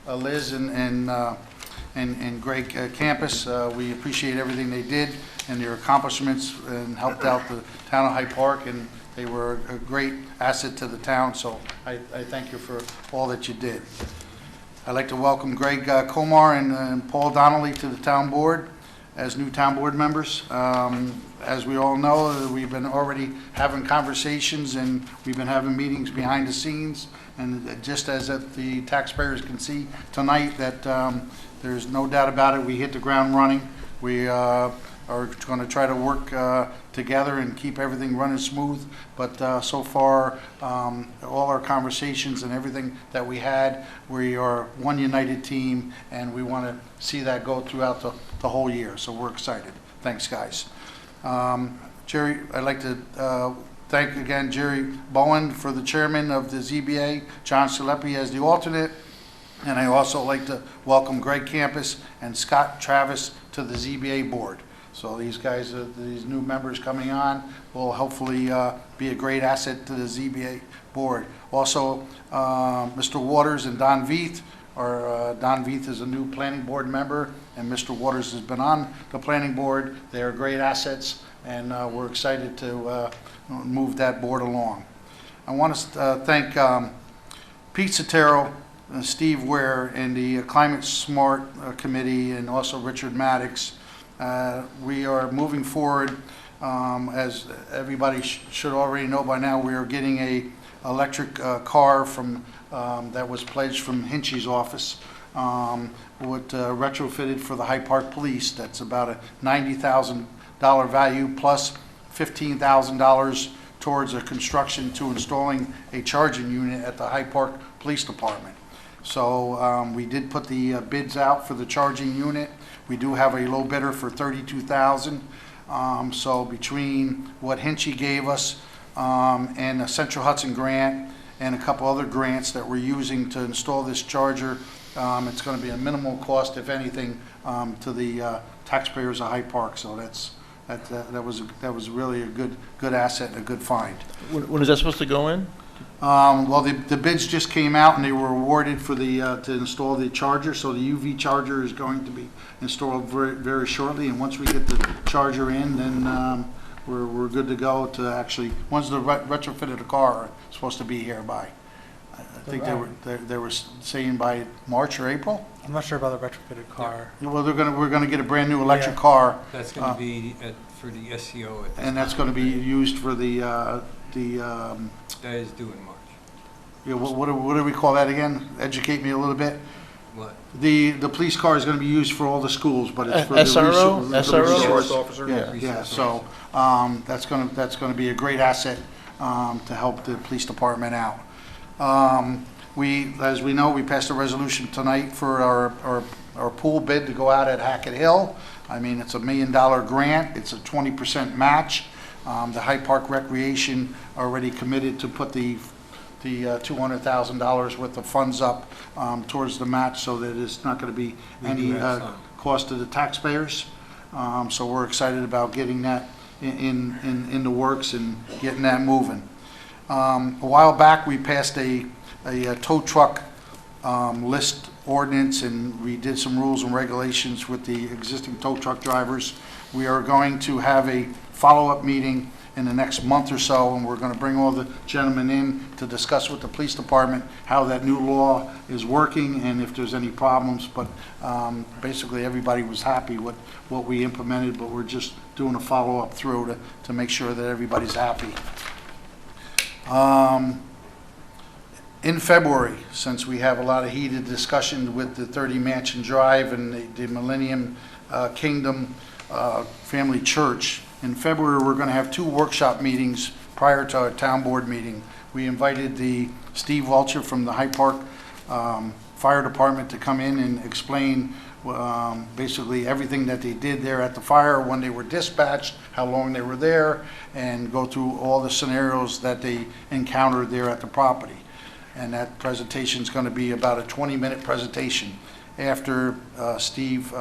Liz and Greg Campus. We appreciate everything they did and their accomplishments and helped out the town of Hyde Park, and they were a great asset to the town, so I thank you for all that you did. I'd like to welcome Greg Komar and Paul Donnelly to the town board as new town board members. As we all know, we've been already having conversations and we've been having meetings behind the scenes, and just as the taxpayers can see tonight that there's no doubt about it, we hit the ground running. We are going to try to work together and keep everything running smooth. But so far, all our conversations and everything that we had, we are one united team, and we want to see that go throughout the whole year. So we're excited. Thanks, guys. Jerry, I'd like to thank again Jerry Bowen for the chairman of the ZBA, John Salepi as the alternate, and I also like to welcome Greg Campus and Scott Travis to the ZBA board. So these guys, these new members coming on, will hopefully be a great asset to the ZBA board. Also, Mr. Waters and Don Veith, Don Veith is a new planning board member, and Mr. Waters has been on the planning board. They are great assets, and we're excited to move that board along. I want to thank Pete Sotero, Steve Ware, and the Climate Smart Committee, and also Richard Maddox. We are moving forward. As everybody should already know by now, we are getting a electric car from that was pledged from Hinchy's office, retrofitted for the Hyde Park Police. That's about a $90,000 value plus $15,000 towards a construction to installing a charging unit at the Hyde Park Police Department. So we did put the bids out for the charging unit. We do have a low bidder for $32,000. So between what Hinchy gave us and a Central Hudson grant and a couple other grants that we're using to install this charger, it's going to be a minimal cost, if anything, to the taxpayers of Hyde Park. So that was really a good asset and a good find. When is that supposed to go in? Well, the bids just came out, and they were awarded for to install the charger. So the UV charger is going to be installed very, very shortly. And once we get the charger in, then we're good to go to actually. Once the retrofitted the car, it's supposed to be here by. I think they were saying by March or April. I'm not sure about the retrofitted car. Well, we're gonna get a brand new electric car. That's going to be for the SEO at this And that's time. going to be used for the That is due in March. yeah, what do we call that again? Educate me a little bit. What? The police car is going to be used for all the schools, but it's for SRO? the SRO? resource officer? Yeah. So that's going to be a great asset to help the police department out. As we know, we passed a resolution tonight for our pool bid to go out at Hackett Hill. I mean, it's $1 million grant. It's a 20% match. The Hyde Park Recreation already committed to put the $200,000 worth of funds up towards the match, so that it's not going to be any cost to the taxpayers. So we're excited about getting that in the works and getting that moving. A while back, we passed a tow truck list ordinance, and we did some rules and regulations with the existing tow truck drivers. We are going to have a follow-up meeting in the next month or so, and we're going to bring all the gentlemen in to discuss with the police department how that new law is working and if there's any problems. But basically, everybody was happy with what we implemented, but we're just doing a follow-up through to make sure that everybody's happy. In February, since we have a lot of heated discussion with the 30 Mansion Drive and the Millennium Kingdom Family Church, in February we're going to have 2 workshop meetings prior to our town board meeting. We invited the Steve Welcher from the Hyde Park Fire Department to come in and explain basically everything that they did there at the fire, when they were dispatched, how long they were there, and go through all the scenarios that they encountered there at the property. And that presentation is going to be about a 20-minute presentation. After Steve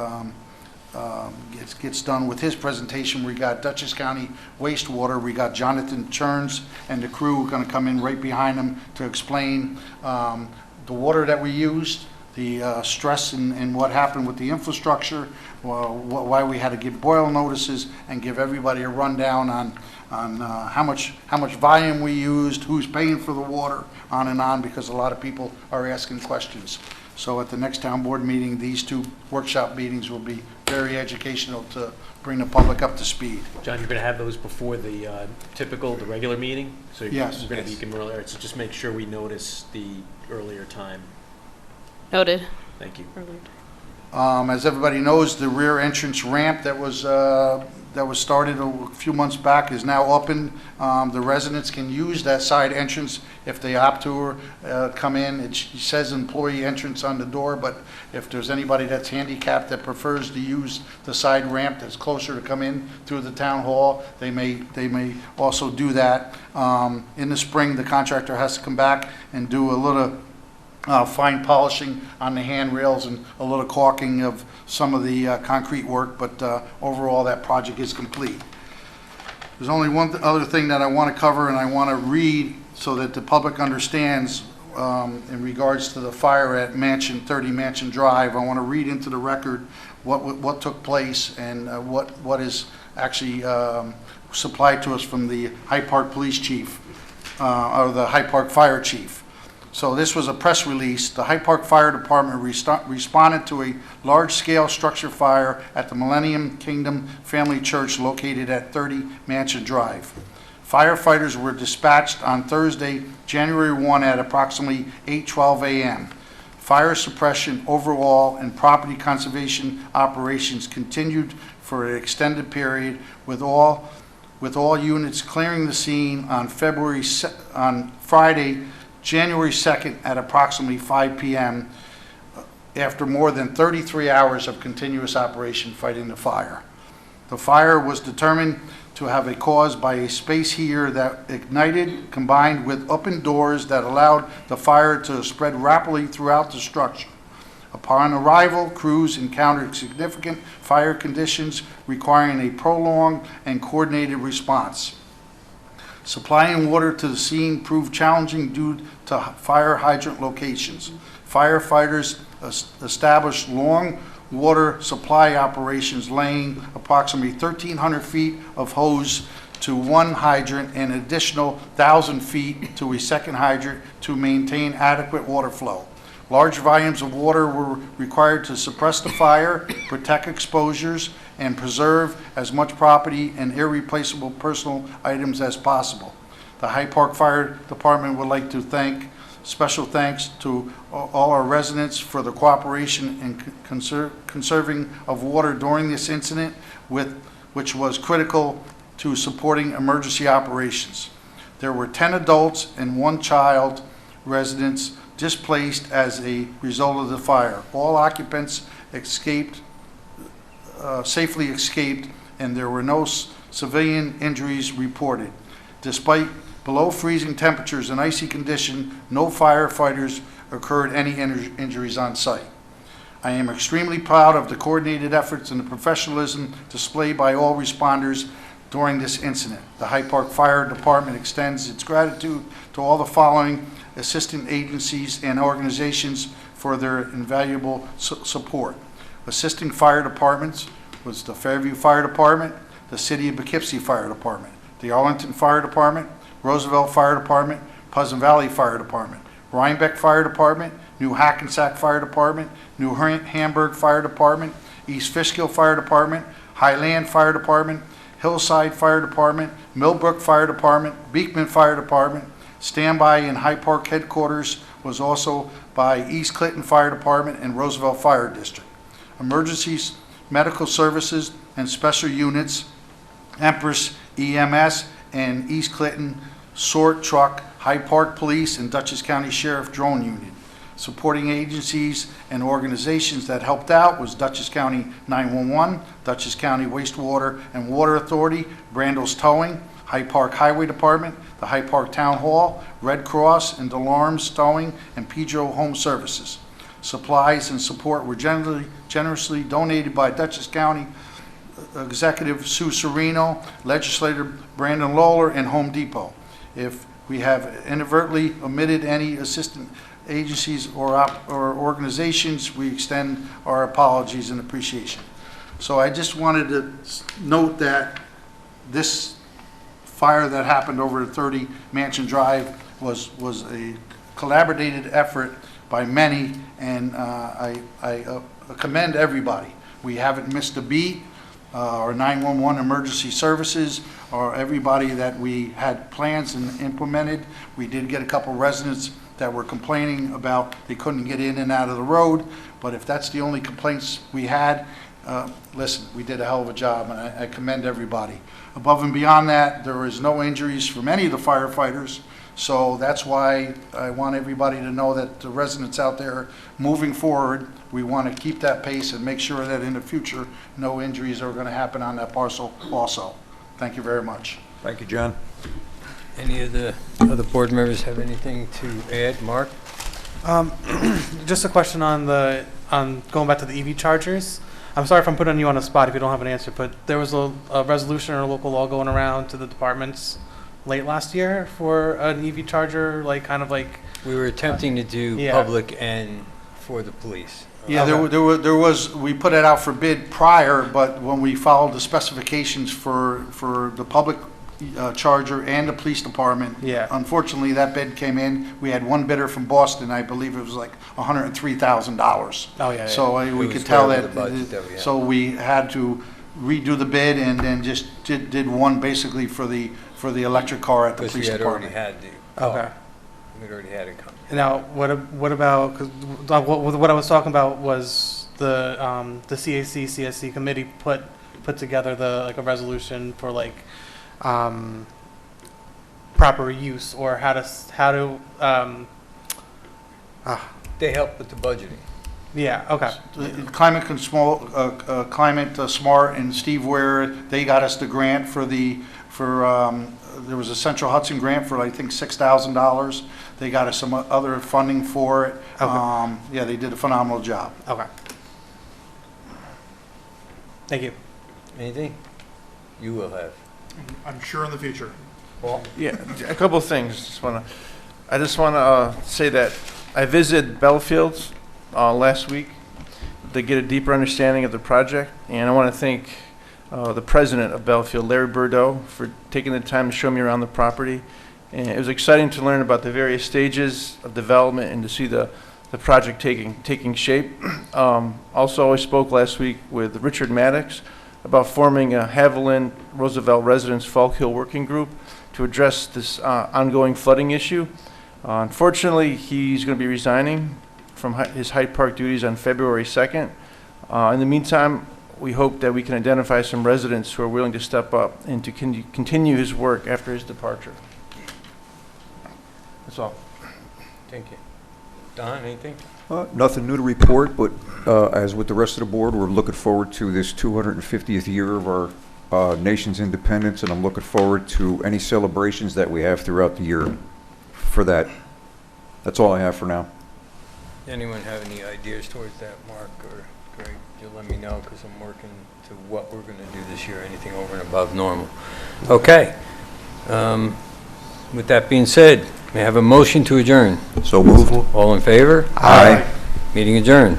gets done with his presentation, we got Dutchess County Wastewater, we got Jonathan Churns and the crew going to come in right behind him to explain the water that we used, the stress and what happened with the infrastructure, why we had to give boil notices, and give everybody a rundown on how much volume we used, who's paying for the water, on and on, because a lot of people are asking questions. So at the next town board meeting, these 2 workshop meetings will be very educational to bring the public up to speed. John, you're going to have those before the the regular meeting? So Yes. You're going to be earlier, so just make sure we notice the earlier time. Noted. Thank you. As everybody knows, the rear entrance ramp that was started a few months back is now open. The residents can use that side entrance if they opt to come in. It says employee entrance on the door, but if there's anybody that's handicapped that prefers to use the side ramp that's closer to come in through the town hall, they may also do that. In the spring, the contractor has to come back and do a little fine polishing on the handrails and a little caulking of some of the concrete work, but overall that project is complete. There's only one other thing that I want to cover, and I want to read so that the public understands in regards to the fire at 30 Mansion Drive. I want to read into the record what took place and what is actually supplied to us from the Hyde Park Police Chief or the Hyde Park Fire Chief. So this was a press release. The Hyde Park Fire Department responded to a large-scale structure fire at the Millennium Kingdom Family Church located at 30 Mansion Drive. Firefighters were dispatched on Thursday, January 1 at approximately 8:12 a.m. Fire suppression, overall, and property conservation operations continued for an extended period, with all units clearing the scene on Friday, January 2nd at approximately 5 p.m. after more than 33 hours of continuous operation fighting the fire. The fire was determined to have a cause by a space heater that ignited, combined with open doors that allowed the fire to spread rapidly throughout the structure. Upon arrival, crews encountered significant fire conditions requiring a prolonged and coordinated response. Supplying water to the scene proved challenging due to fire hydrant locations. Firefighters established long water supply operations, laying approximately 1,300 feet of hose to one hydrant and an additional 1,000 feet to a second hydrant to maintain adequate water flow. Large volumes of water were required to suppress the fire, protect exposures, and preserve as much property and irreplaceable personal items as possible. The Hyde Park Fire Department would like to special thanks to all our residents for the cooperation in conserving of water during this incident, which was critical to supporting emergency operations. There were 10 adults and 1 child residents displaced as a result of the fire. All occupants safely escaped, and there were no civilian injuries reported. Despite below freezing temperatures and icy condition, no firefighters occurred any injuries on site. I am extremely proud of the coordinated efforts and the professionalism displayed by all responders during this incident. The Hyde Park Fire Department extends its gratitude to all the following assistant agencies and organizations for their invaluable support. Assisting fire departments was the Fairview Fire Department, the City of Poughkeepsie Fire Department, the Arlington Fire Department, Roosevelt Fire Department, Pleasant Valley Fire Department, Rhinebeck Fire Department, New Hackensack Fire Department, New Hamburg Fire Department, East Fishkill Fire Department, Highland Fire Department, Hillside Fire Department, Millbrook Fire Department, Beekman Fire Department. Standby in Hyde Park headquarters was also by East Clinton Fire Department and Roosevelt Fire District. Emergencies, medical services, and special units, Empress EMS and East Clinton Sort Truck, Hyde Park Police, and Dutchess County Sheriff Drone Unit. Supporting agencies and organizations that helped out was Dutchess County 911, Dutchess County Wastewater and Water Authority, Brandles Towing, Hyde Park Highway Department, the Hyde Park Town Hall, Red Cross and DeLorme's Towing, and Pedro Home Services. Supplies and support were generously donated by Dutchess County Executive Sue Serino, Legislator Brandon Lawler, and Home Depot. If we have inadvertently omitted any assistant agencies or organizations, we extend our apologies and appreciation. So I just wanted to note that this fire that happened over at 30 Mansion Drive was a collaborated effort by many, and I commend everybody. We haven't missed a beat. Our 911 emergency services, or everybody that we had plans and implemented. We did get a couple residents that were complaining about they couldn't get in and out of the road. But if that's the only complaints we had, listen, we did a hell of a job, and I commend everybody. Above and beyond that, there was no injuries from any of the firefighters, so that's why I want everybody to know that the residents out there, moving forward, we want to keep that pace and make sure that in the future, no injuries are going to happen on that parcel also. Thank you very much. Thank you, John. Any of the other board members have anything to add? Mark? Just a question on going back to the EV chargers. I'm sorry if I'm putting you on the spot if you don't have an answer, but there was a resolution or a local law going around to the departments late last year for an EV charger, We were attempting to do Yeah. public and for the police. Yeah, Okay. there was, we put it out for bid prior, but when we followed the specifications for the public charger and the police department, Yeah. unfortunately, that bid came in. We had one bidder from Boston, I believe it was like $103,000. Oh, yeah. So we It could was tell way over that, the budget that we had. so we had to redo the bid and then just did one basically for the electric car at the Because we police had already department. had the, Okay. we'd already had it come. Now, what about? Cause what I was talking about was the CAC CSC committee put together a resolution for proper use or how to They helped with the budgeting. yeah, okay. Climate Smart and Steve Ware, they got us the grant there was a Central Hudson grant for, I think, $6,000. They got us some other funding for it. Okay. Yeah, they did a phenomenal job. Okay. Thank you. Anything? You will have. I'm sure in the future. Yeah, a couple of things. I just want to say that I visited Bellfields last week to get a deeper understanding of the project, and I want to thank the president of Belfield, Larry Bordeaux, for taking the time to show me around the property. And it was exciting to learn about the various stages of development and to see the project taking shape. Also, I spoke last week with Richard Maddox about forming a Haviland Roosevelt Residence Falk Hill Working Group to address this ongoing flooding issue. Unfortunately, he's going to be resigning from his Hyde Park duties on February 2nd. In the meantime, we hope that we can identify some residents who are willing to step up and to continue his work after his departure. That's all. Thank you. Don, anything? Nothing new to report, but as with the rest of the board, we're looking forward to this 250th year of our nation's independence, and I'm looking forward to any celebrations that we have throughout the year for that. That's all I have for now. Anyone have any ideas towards that, Mark or Greg? You'll let me know because I'm working to what we're going to do this year, anything over and above normal. Okay. With that being said, may I have a motion to adjourn? So moved. All in favor? Aye. Meeting adjourned.